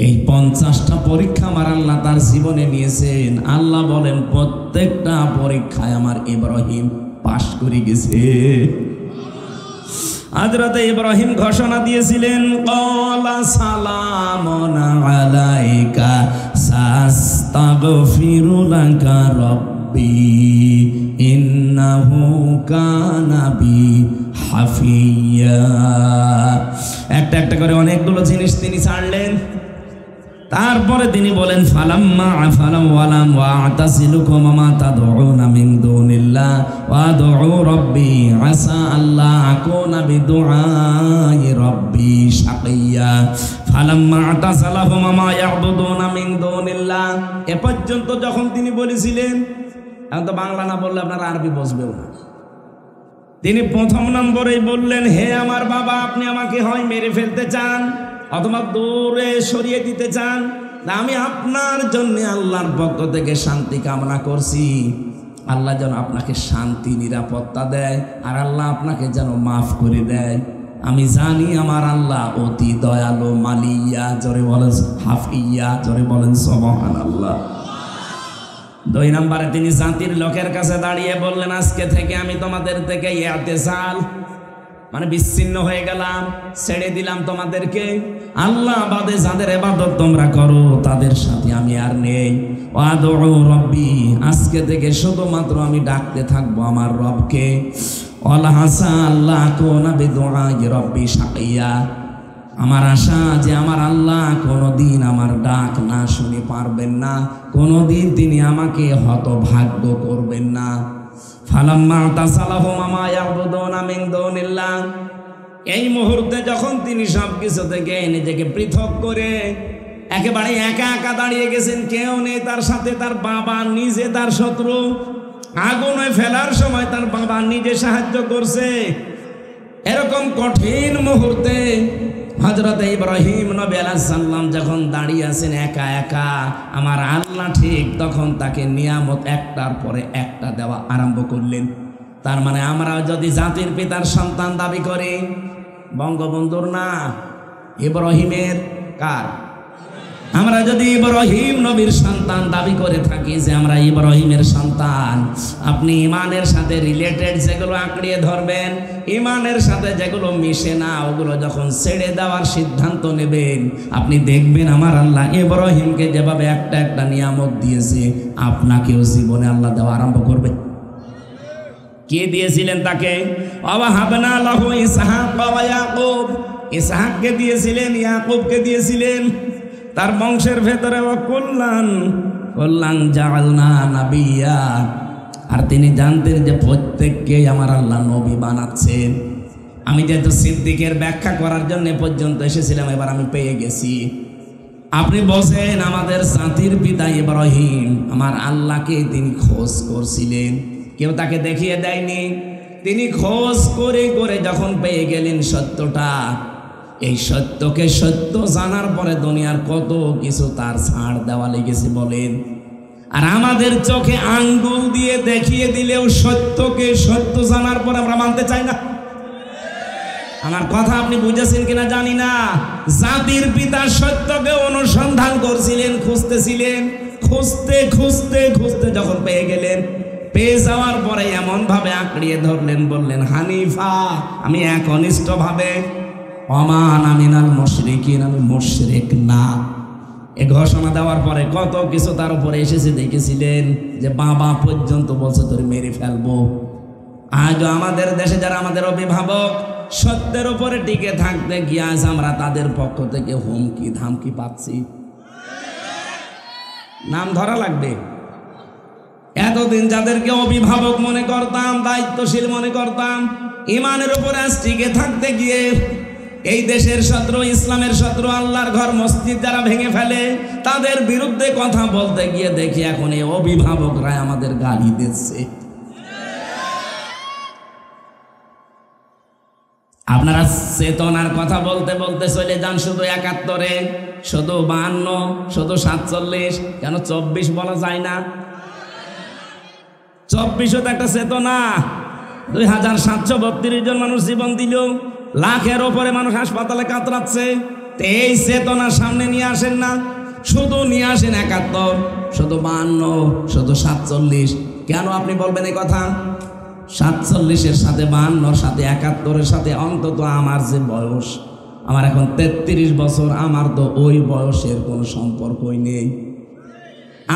এই 50টা পরীক্ষা আমার আল্লাহ তার জীবনে নিয়েছেন। আল্লাহ বলেন প্রত্যেকটা পরীক্ষায় আমার ইব্রাহিম পাশ করে গেছে। হযরত ইব্রাহিম ঘোষণা দিয়েছিলেন, ক্বালা সালামুন আলাইকা সাস্তাগফিরু লাকা রাব্বি ইন্নাহু কানা বি হাফিয়া। একটা একটা করে অনেকগুলো জিনিস তিনি ছাড়লেন। তারপরে তিনি বলেন, ফালাম্মা আফালা ওয়ালাম ওয়াতাসিলুকুম মা তাদউনা মিন দুনিল্লাহ ওয়া আদউ রাব্বি আসা আল্লাহ আকুনা বিদুআই রাব্বি শাকিয়া। ফালাম্মা আতাসালাহুম মা ইয়াবুদুনা মিন দুনিল্লাহ, এ পর্যন্ত যখন তিনি বলেছিলেন, এখন তো বাংলা না বললে আপনারা আরবি বুঝবেও না। তিনি 1 নম্বরেই বললেন, হে আমার বাবা, আপনি আমাকে হয় মেরে ফেলতে চান অথবা দূরে সরিয়ে দিতে চান, আমি আপনার জন্য আল্লাহর পক্ষ থেকে শান্তি কামনা করছি। আল্লাহ যেন আপনাকে শান্তি নিরাপত্তা দেয়, আর আল্লাহ আপনাকে যেন মাফ করে দেয়। আমি জানি আমার আল্লাহ অতি দয়ালু মালিয়া, জোরে বলেন হাফিয়া, জোরে বলেন সুবহানাল্লাহ। 2 নম্বরে তিনি জাতির লোকের কাছে দাঁড়িয়ে বললেন, আজকে থেকে আমি তোমাদের থেকে ইতিজাল মানে বিচ্ছিন্ন হয়ে গেলাম, ছেড়ে দিলাম তোমাদেরকে। আল্লাহ বাদে যাদের ইবাদত তোমরা করো তাদের সাথে আমি আর নেই। ওয়াদউ রাব্বি, আজকে থেকে শুধুমাত্র আমি ডাকতে থাকবো আমার রবকে। ওয়ালা হাসা আল্লাহ কুনা বিদুআই রাব্বি শাকিয়া, আমার আশা যে আমার আল্লাহ কোনোদিন আমার ডাক না শুনে পারবেন না, কোনোদিন তিনি আমাকে হতভাগ্য করবেন না। ফালাম্মা তাসালাহুম মা ইয়াবুদুনা মিন দুনিল্লাহ, এই মুহূর্তে যখন তিনি সব কিছু থেকে নিজেকে পৃথক করে একেবারে একা একা দাঁড়িয়ে গেছেন, কেউ নেই তার সাথে, তার বাবা নিজে তার শত্রু, আগুনে ফেলার সময় তার বাবা নিজে সাহায্য করছে, এরকম কঠিন মুহূর্তে হযরত ইব্রাহিম নবী আলাইহিস সালাম যখন দাঁড়িয়ে আছেন একা একা, আমার আল্লাহ ঠিক তখন তাকে নিয়ামত একটার পরে একটা দেওয়া আরম্ভ করলেন। তার মানে আমরা যদি জাতির পিতার সন্তান দাবি করি, বঙ্গবন্ধুর না, ইব্রাহিমের, কার? আমরা যদি ইব্রাহিম নবীর সন্তান দাবি করে থাকি যে আমরা ইব্রাহিমের সন্তান, আপনি ইমানের সাথে রিলেটেড যেগুলো আঁকড়িয়ে ধরবেন, ইমানের সাথে যেগুলো মিশে না ওগুলো যখন ছেড়ে দেওয়ার সিদ্ধান্ত নেবেন, আপনি দেখবেন আমার আল্লাহ ইব্রাহিমকে যেভাবে একটা একটা নিয়ামত দিয়েছে, আপনাকেও জীবনে আল্লাহ দেওয়া আরম্ভ করবে। কে দিয়েছিলেন তাকে? ওয়াহাবনা লাহু ইসহাক ওয়া ইয়াকুব, ইসহাককে দিয়েছিলেন, ইয়াকুবকে দিয়েছিলেন, তার বংশের ভেতরে কল্যাণ জাআলনা নাবিয়্যা, আর তিনি জানতেন যে প্রত্যেককে আমার আল্লাহ নবী বানাচ্ছেন। আমি যেহেতু সিদ্দিকের ব্যাখ্যা করার জন্য পর্যন্ত এসেছিলাম, এবার আমি পেয়ে গেছি। আপনি বলছেন আমাদের জাতির পিতা ইব্রাহিম আমার আল্লাহকে তিনি খোঁজ করছিলেন, কেউ তাকে দেখিয়ে দেয়নি, তিনি খোঁজ করে করে যখন পেয়ে গেলেন সত্যটা, এই সত্যকে সত্য জানার পরে দুনিয়ার কত কিছু তার ছাড় দেওয়া লেগেছে বলেন। আর আমাদের চোখে আঙ্গুল দিয়ে দেখিয়ে দিলেও সত্যকে সত্য জানার পরে আমরা মানতে চাই না। আমার কথা আপনি বুঝেছেন কিনা জানি না। জাতির পিতা সত্যকে অনুসন্ধান করছিলেন, খুঁজতেছিলেন, খুঁজতে খুঁজতে খুঁজতে যখন পেয়ে গেলেন, পেয়ে যাওয়ার পরে এমন ভাবে আঁকড়িয়ে ধরলেন, বললেন হানিফা, আমি একনিষ্ঠ ভাবে, ওমান আমিনাল মুশরিকিন, আমি মুশরিক না। এ ঘোষণা দেওয়ার পরে কত কিছু তার উপরে এসেছে দেখেছিলেন, যে বাবা পর্যন্ত বলছে তোর মেরে ফেলবো। আজও আমাদের দেশে যারা আমাদের অভিভাবক, সত্যের উপরে টিকে থাকতে গিয়ে আজ আমরা তাদের পক্ষ থেকে হুমকি ধামকি পাচ্ছি। নাম ধরা লাগবে। এতদিন যাদেরকে অভিভাবক মনে করতাম, দায়িত্বশীল মনে করতাম, ইমানের উপরে আজ টিকে থাকতে গিয়ে এই দেশের শত্রু, ইসলামের শত্রু, আল্লাহর ঘর মসজিদ যারা ভেঙে ফেলে, তাদের বিরুদ্ধে কথা বলতে গিয়ে দেখি এখন এই অভিভাবকরা আমাদের গালি দিচ্ছে। আপনারা চেতনার কথা বলতে বলতে চলে যান শুধু ৭১, শুধু ৫২, শুধু ৪৭, কেন ২৪ বলা যায় না? ২৪ও তো একটা চেতনা। ২৭৩২ জন মানুষ জীবন দিল, লাখের ওপরে মানুষ হাসপাতালে কাতরাচ্ছে। এই চেতনা সামনে নিয়ে আসেন না, শুধু নিয়ে আসেন ৭১, শুধু ৫২, শুধু ৪৭। কেন আপনি বলবেন এই কথা? ৪৭-এর সাথে ৫২-র সাথে ৭১-এর সাথে অন্তত আমার যে বয়স, আমার এখন ৩৩ বছর, আমার তো ওই বয়সের কোনো সম্পর্কই নেই।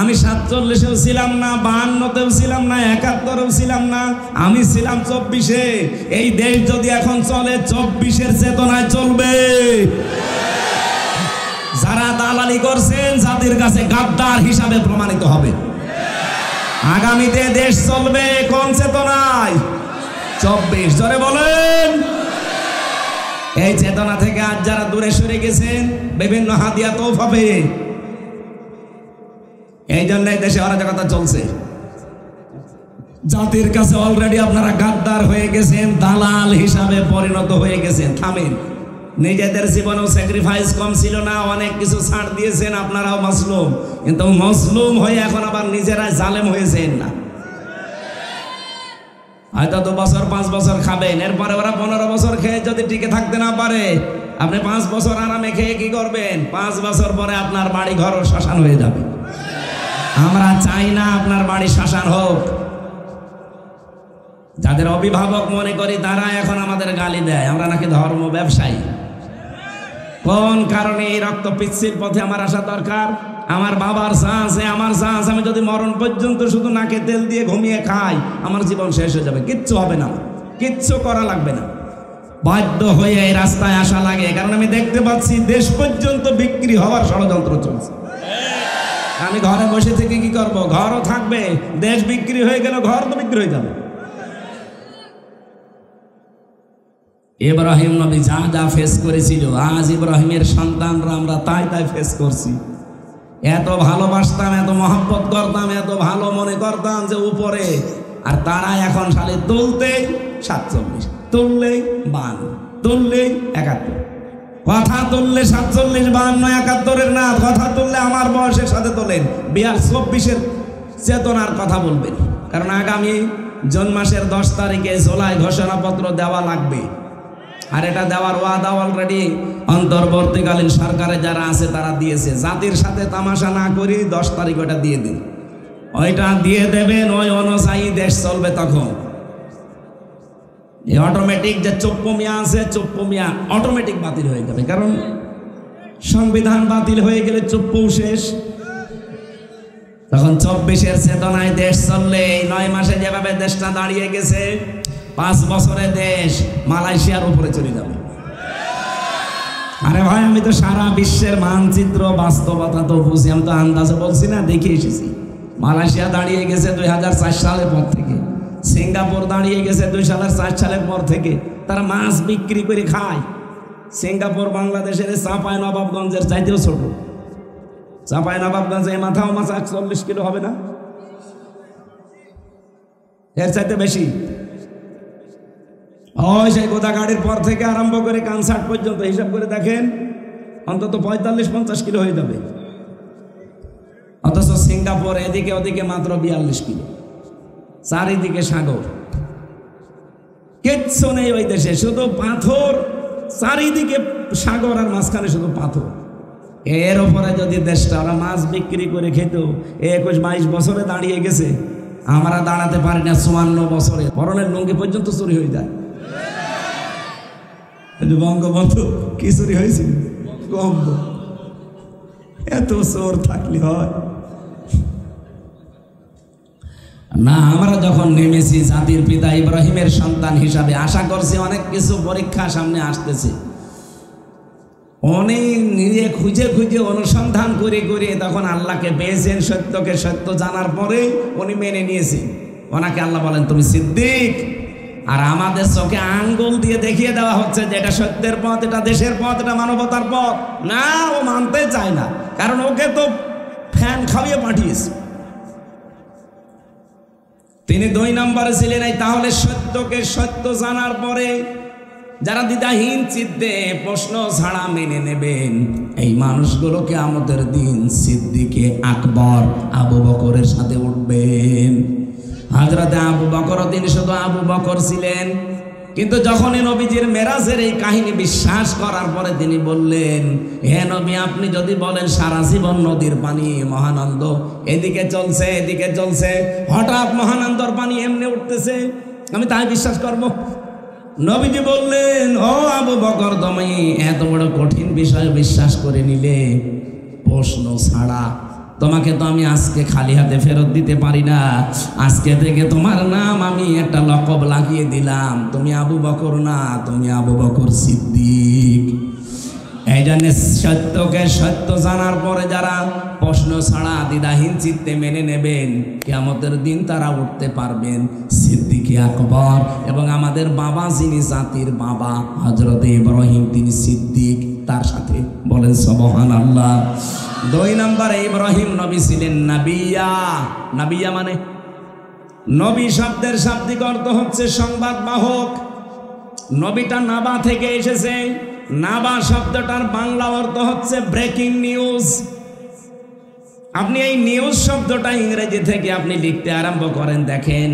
আমি ৪৭-এও ছিলাম না, ৫২-তেও ছিলাম না, ৭১-এও ছিলাম না, আমি ছিলাম ২৪-এ। এই দেশ যদি এখন চলে ২৪-এর চেতনায় চলবে। যারা দালালি করছেন জাতির কাছে গাদ্দার হিসাবে প্রমাণিত হবে। আগামীতে দেশ চলবে কোন চেতনায়? ২৪। জোরে বলেন। এই চেতনা থেকে আজ যারা দূরে সরে গেছেন বিভিন্ন হাদিয়া তোহফা পেয়ে, এই জন্য দেশে অরাজকতা চলছে। জাতির কাছে অলরেডি আপনারা গাদ্দার হয়ে গেছেন, দালাল হিসাবে পরিণত হয়ে গেছেন। থামেন। নিজেদের জীবনেও স্যাক্রিফাইস কম ছিল না, অনেক কিছু ছাড় দিয়েছেন, আপনারাও মাসলুম, কিন্তু মজলুম হয়ে এখন আবার নিজেরাই জালেম হয়েছেন না। হয়তো 2 বছর 5 বছর খাবেন, এরপরে ওরা 15 বছর খেয়ে যদি টিকে থাকতে না পারে, আপনি 5 বছর আরামে খেয়ে কি করবেন? 5 বছর পরে আপনার বাড়ি ঘর শ্মশান হয়ে যাবে। আমরা চাই না আপনার বাড়ি শ্মশান হোক। যাদের অভিভাবক মনে করি তারা এখন আমাদের গালি দেয়, আমরা নাকি ধর্ম ব্যবসায়ী। কোন কারণে এই রক্ত পিচ্ছিল পথে আমার আসা দরকার? আমার বাবার চা আছে, আমার চা আছে, আমি যদি মরণ পর্যন্ত শুধু নাকে তেল দিয়ে ঘুমিয়ে খাই, আমার জীবন শেষ হয়ে যাবে, কিচ্ছু হবে না। কিচ্ছু করা লাগবে না, বাধ্য হয়ে এই রাস্তায় আসা লাগে। কারণ আমি দেখতে পাচ্ছি দেশ পর্যন্ত বিক্রি হওয়ার ষড়যন্ত্র চলছে। আমি ঘরে বসে থেকে কি করব? ঘরও থাকবে, দেশ বিক্রি হয়ে গেল, ঘর তো বিক্রি হয়ে যাবে। ইব্রাহিম নবী যা যা ফেস করেছিল, আজ ইব্রাহিমের সন্তানরা আমরা তাই তাই ফেস করছি। এত ভালোবাসতাম, এত মহব্বত করতাম, এত ভালো মনে করতাম যে উপরে, আর তারা এখন সালে তুলতেই 47, তুললেই 52, তুললেই 71। কথা তুললে 47, 52, 71-এর না, কথা তুললে আমার বয়সের সাথে তোলেন, 24-এর চেতনার কথা বলবেন। কারণ আগামী জুন মাসের 10 তারিখে জুলাই ঘোষণাপত্র দেওয়া লাগবে, আর এটা দেওয়ার ওয়াদা অলরেডি অন্তর্বর্তীকালীন সরকারে যারা আছে তারা দিয়েছে। জাতির সাথে তামাশা না করি 10 তারিখ ওটা দিয়ে দিন, ওইটা দিয়ে দেবেন, ওই অনুযায়ী দেশ চলবে। তখন এই অটোমেটিক যে চোপ্পমিয়া আছে, চোপ্পমিয়া অটোমেটিক বাতিল হয়ে যাবে। কারণ সংবিধান বাতিল হয়ে গেলে চোপ্পও শেষ। তখন 24-এর চেতনায় দেশ চললে, এই 9 মাসে যেভাবে দেশটা দাঁড়িয়ে গেছে, 5 বছরে দেশ মালয়েশিয়ার উপরে চলে যাবে। আরে ভাই, আমি তো সারা বিশ্বের মানচিত্র বাস্তবতা তো বুঝি, আমি তো আন্দাজে বলছি না, দেখে এসেছি। মালয়েশিয়া দাঁড়িয়ে গেছে 2004 সালের পর থেকে, সিঙ্গাপুর দাঁড়িয়ে গেছে 2004 সালের পর থেকে। তারা মাছ বিক্রি করে খায়। সিঙ্গাপুর বাংলাদেশের চাঁপাইনবাবগঞ্জের চাইতেও ছোট। চাঁপাইনবাবগঞ্জে মাথাও মাছ 40 কিলো হবে না, এর চাইতে বেশি। ওই সেই গোদাগাড়ির পর থেকে আরম্ভ করে কানসার্ট পর্যন্ত হিসাব করে দেখেন, অন্তত 45-50 কিলো হয়ে যাবে। অথচ সিঙ্গাপুর এদিকে ওদিকে মাত্র 42 কিলো, চারিদিকে সাগর, কিচ্ছু নেই ওই দেশে, শুধু পাথর, চারিদিকে সাগর আর মাঝখানে শুধু পাথর। এর উপরে যদি দেশটা ওরা মাছ বিক্রি করে খেত, 21-22 বছরে দাঁড়িয়ে গেছে, আমরা দাঁড়াতে পারি না 54 বছরে। পরনের লুঙ্গি পর্যন্ত চুরি হয়ে যায়। বঙ্গবন্ধু কি চুরি হয়েছিল? কম, এত চোর থাকলে হয় না। আমরা যখন নেমেছি জাতির পিতা ইব্রাহিমের সন্তান হিসাবে, আশা করছি অনেক কিছু পরীক্ষা সামনে আসতেছে। অনেক নিজে খুঁজে খুঁজে অনুসন্ধান করে করে তখন আল্লাহকে পেয়েছেন। সত্যকে সত্য জানার পরে উনি মেনে নিয়েছেন। ওনাকে আল্লাহ বলেন তুমি সিদ্দিক। আর আমাদের চোখে আঙ্গুল দিয়ে দেখিয়ে দেওয়া হচ্ছে যে এটা সত্যের পথ, এটা দেশের পথ, এটা মানবতার পথ। না, ও মানতে চায় না, কারণ ওকে তো ফ্যান খাইয়ে পাঠিয়েছে। তিনি 2 নম্বরে ছিলেন। তাহলে সত্যকে সত্য জানার পরে যারা দ্বিধাহীন চিত্তে প্রশ্ন ছাড়া মেনে নেবেন, এই মানুষগুলোকে আমাদের দিন সিদ্দিকে আকবর আবু বকরের সাথে উঠবেন। হযরতে আবু বকর তিনি শুধু আবু বকর ছিলেন, কিন্তু যখনই নবীজির মেরাজের এই কাহিনী বিশ্বাস করার পরে তিনি বললেন, হে নবী, আপনি যদি বলেন সারা জীবন নদীর পানি মহানন্দ এদিকে চলছে এদিকে চলছে, হঠাৎ মহানন্দর পানি এমনি উঠতেছে, আমি তাই বিশ্বাস করব? নবীজি বললেন, ও আবু বকর, তুমি এত বড় কঠিন বিষয় বিশ্বাস করে নিলে প্রশ্ন ছাড়া, তোমাকে তো আমি আজকে খালি হাতে ফেরত দিতে পারি না। আজকে থেকে তোমার নাম আমি একটা লকব লাগিয়ে দিলাম, তুমি আবু বকর না, তুমি আবু বকর সিদ্দিক। এই জন্য সত্যকে সত্য জানার পরে যারা প্রশ্ন ছাড়া দ্বিধাহীন চিত্তে মেনে নেবেন, কিয়ামতের দিন তারা উঠতে পারবেন সিদ্দিকে আকবর। এবং আমাদের বাবা যিনি জাতির বাবা হযরতে ইব্রাহিম, তিনি সিদ্দিক, তার সাথে বলেন সুবহানাল্লাহ। 2 নম্বরে ইব্রাহিম নবী ছিলেন নাবিয়া। নাবিয়া মানে, নবী শব্দের শাব্দিক অর্থ হচ্ছে সংবাদ বাহক। নবীটা নাবা থেকে এসেছে। নাবা শব্দটার বাংলা অর্থ হচ্ছে ব্রেকিং নিউজ। আপনি এই নিউজ শব্দটা ইংরেজি থেকে আপনি লিখতে আরম্ভ করেন, দেখেন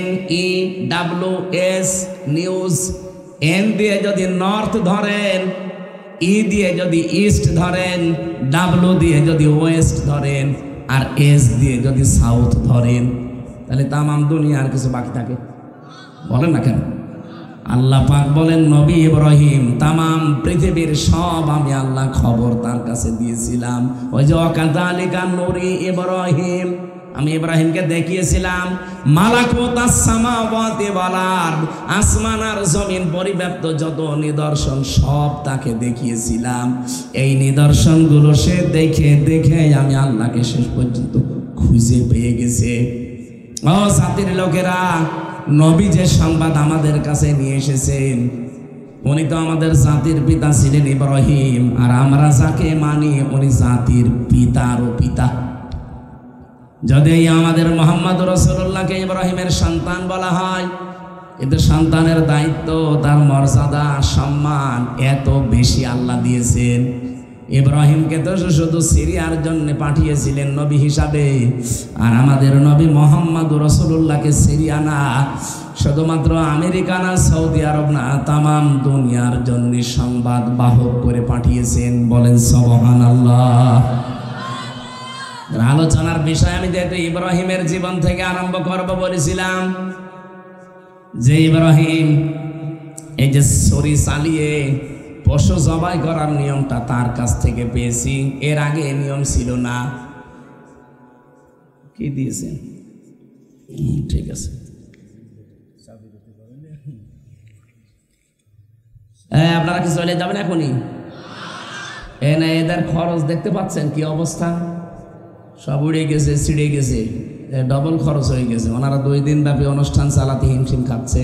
NEWS নিউজ। এন দিয়ে যদি নর্থ ধরেন, ই দিয়ে যদি ইস্ট ধরেন, ডাব্লু দিয়ে যদি ওয়েস্ট ধরেন, আর এস দিয়ে যদি সাউথ ধরেন, তাহলে তামাম দুনিয়ার কিছু বাকি থাকে? বলেন না কেন? আল্লাহ পাক বলেন, নবী ইব্রাহিম তামাম পৃথিবীর সব আমি আল্লাহ খবর তার কাছে দিয়েছিলাম। ওই যে ওয়াকাযালিকা নুরি ইব্রাহিম, আমি ইব্রাহিমকে দেখিয়েছিলাম মালাকুতাস সামাওয়াতি ওয়াল আরদ, আসমান আর জমিন পরিব্যাপ্ত যত নিদর্শন সব তাকে দেখিয়েছিলাম। এই নিদর্শনগুলো সে দেখে দেখে আমি আল্লাহকে শেষ পর্যন্ত খুঁজে পেয়ে গেছে। ও জাতির লোকেরা, নবী যে সংবাদ আমাদের কাছে নিয়ে এসেছেন, উনি তো আমাদের জাতির পিতা ছিলেন ইব্রাহিম, আর আমরা যাকে মানি উনি জাতির পিতারও পিতা। যদি আমাদের মুহাম্মদ রাসূলুল্লাহকে ইব্রাহিমের সন্তান বলা হয়, কিন্তু সন্তানের দায়িত্ব, তার মর্যাদা, সম্মান এত বেশি আল্লাহ দিয়েছেন। ইব্রাহিমকে তো শুধু সিরিয়ার জন্য পাঠিয়েছিলেন নবী হিসাবে, আর আমাদের নবী মুহাম্মদ রাসূলুল্লাহকে সিরিয়া না, শুধুমাত্র আমেরিকা না, সৌদি আরব না, তামাম দুনিয়ার জন্য সংবাদ বাহক করে পাঠিয়েছেন। বলেন সুবহানাল্লাহ। আলোচনার বিষয় আমি যেহেতু ইব্রাহিমের জীবন থেকে আরম্ভ করব বলেছিলাম, যে ইব্রাহিম এই যে ছুরি চালিয়ে পশু জবাই করার নিয়মটা তার কাছ থেকে পেয়েছি, এর আগে এই নিয়ম ছিল না। কি দিয়েছেন? ঠিক আছে, আপনারা কি চলে যাবেন এখনই? এদের খরচ দেখতে পাচ্ছেন কি অবস্থা, সব উড়ে গেছে, ছিঁড়ে গেছে, ডবল খরচ হয়ে গেছে। ওনারা 2 দিন ব্যাপী অনুষ্ঠান চালাতে হিমশিম খাচ্ছে।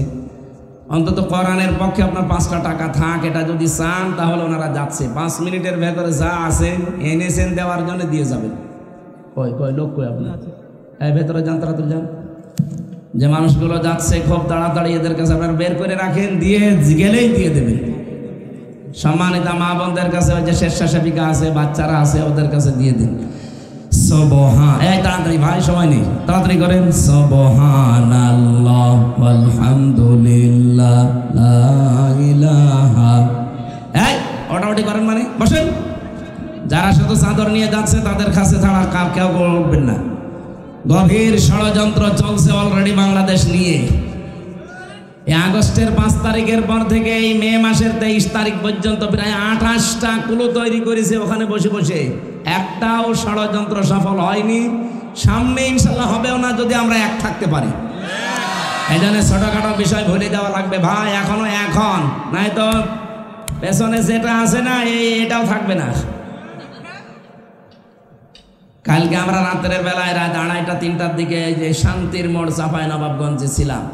অন্তত কোরআনের পক্ষে আপনার 5টা টাকা থাক, এটা যদি চান তাহলে ওনারা যাচ্ছে। 5 মিনিটের ভেতরে যা আছে এনেছেন দেওয়ার জন্য দিয়ে যাবেন। কই লোক কই আপনার? ভেতরে যান, তাড়াতাড়ি যান। যে মানুষগুলো যাচ্ছে খুব তাড়াতাড়ি এদের কাছে আপনারা বের করে রাখেন, দিয়ে গেলেই দিয়ে দেবেন। সম্মানিত মা বোনদের কাছে ওই যে স্বেচ্ছাসেবিকা আছে, বাচ্চারা আছে, ওদের কাছে দিয়ে দিন। তাড়াতাড়ি ভাই, সময় নেই, তাড়াতাড়ি করেন। সুবহানাল্লাহ ওয়ালহামদুলিল্লাহ লা ইলাহা। ওটাওটি করেন মানে বসেন। যারা শুধু চাদর নিয়ে যাচ্ছে তাদের কাছে ছাড়া কেউ উঠবেন না। গভীর ষড়যন্ত্র চলছে অলরেডি বাংলাদেশ নিয়ে। এই আগস্টের 5 তারিখের পর থেকে এই মে মাসের 23 তারিখ পর্যন্ত প্রায় 28টা কুলো তৈরি করেছে ওখানে বসে বসে। একটাও ষড়যন্ত্র সফল হয়নি, সামনে ইনশাল্লাহ হবেও না যদি আমরা এক থাকতে পারি। এই জন্য ছোটখাটো বিষয় ভুলে দেওয়া লাগবে ভাই, এখনো এখন, নাই তো পেছনে যেটা আছে না এটাও থাকবে না। কালকে আমরা রাতের বেলায় রাত 2:30-3টার দিকে যে শান্তির মোড় চাঁপাইনবাবগঞ্জে ছিলাম।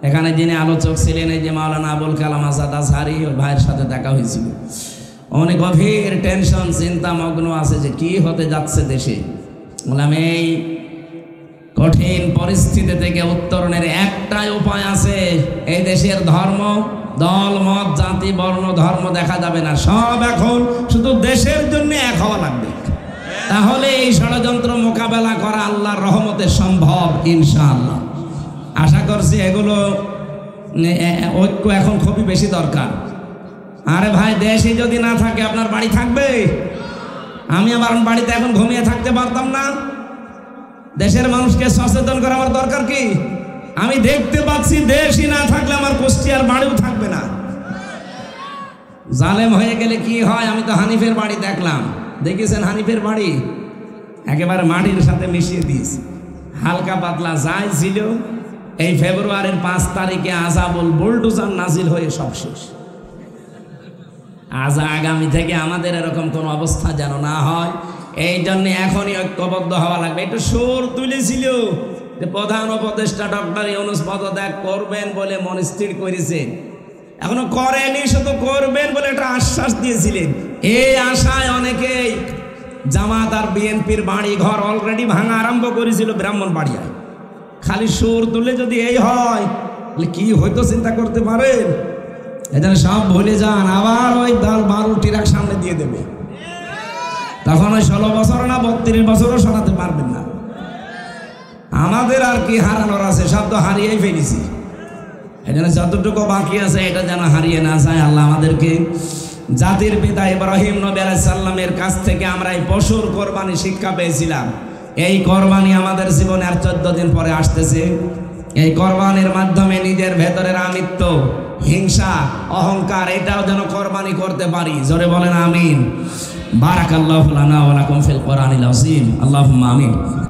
এখানে যিনি আলোচক ছিলেন এই যে মাওলানা আবুল কালাম আজাদ আজহারি, ওই ভাইয়ের সাথে দেখা হয়েছিল। অনেক গভীর টেনশন, চিন্তা মগ্ন আছে যে কি হতে যাচ্ছে দেশে। বললাম এই কঠিন পরিস্থিতি থেকে উত্তরণের একটাই উপায় আছে। এই দেশের ধর্ম, দল, মত, জাতি, বর্ণ, ধর্ম দেখা যাবে না, সব এখন শুধু দেশের জন্য এক হওয়া লাগবে। তাহলে এই ষড়যন্ত্র মোকাবেলা করা আল্লাহর রহমতে সম্ভব ইনশাআল্লাহ। আশা করছি এগুলো ঐক্য এখন খুবই বেশি দরকার। আরে ভাই, দেশে যদি না থাকে আপনার বাড়ি থাকবে? আমি আমার বাড়িতে এখন ঘুমিয়ে থাকতে পারতাম না? দেশের মানুষকে সচেতন করা আমার দরকার কি? আমি দেখতে পাচ্ছি দেশই না থাকলে আমার কুষ্টিয়ার বাড়িও থাকবে না। জালেম হয়ে গেলে কি হয়? আমি তো হানিফের বাড়ি দেখলাম, দেখেছেন হানিফের বাড়ি একেবারে মাটির সাথে মিশিয়ে দিস, হালকা পাতলা যাই ছিল। এই ফেব্রুয়ারির 5 তারিখে আযাবুল বুলডোজার নাজিল হয়ে সব শেষ। আজ আগামী থেকে আমাদের এরকম কোনো অবস্থা যেন না হয়, এই জন্য এখনই ঐক্যবদ্ধ হওয়া লাগবে। একটু সুর তুলেছিল যে প্রধান উপদেষ্টা ডক্টর ইউনূস পদত্যাগ করবেন বলে মন স্থির করেছেন, এখনো করেনি, শুধু করবেন বলে একটা আশ্বাস দিয়েছিলেন। এই আশায় অনেকেই জামাত আর বিএনপির বাড়ি ঘর অলরেডি ভাঙা আরম্ভ করেছিল ব্রাহ্মণবাড়িয়ায়। খালি সুর তুলে যদি এই হয় তাহলে কি হয়তো চিন্তা করতে পারেন। এজন্য সব ভুলে যান, আবার ওই 10-12 ট্রাক সামনে দিয়ে দেবে, তখন ওই 16 বছর না 32 বছরও শোনাতে পারবেন না। আমাদের আর কি হারানোর আছে, সব তো হারিয়েই ফেলেছি। এজন্য যতটুকু বাকি আছে এটা যেন হারিয়ে না যায়। আল্লাহ আমাদেরকে জাতির পিতা ইব্রাহিম নবী আলাইহিস সালামের কাছ থেকে আমরা এই পশুর কোরবানি শিক্ষা পেয়েছিলাম। এই কোরবানি আমাদের জীবনে আর 14 দিন পরে আসতেছে। এই কোরবানির মাধ্যমে নিজের ভেতরের আমিত্ব, হিংসা, অহংকার এটাও যেন কোরবানি করতে পারি। জোরে বলেন আমিন। বারাকাল্লাহু লানা ওয়া লাকুম ফিল কোরআনিল আযীম। আল্লাহুম্মা আমিন।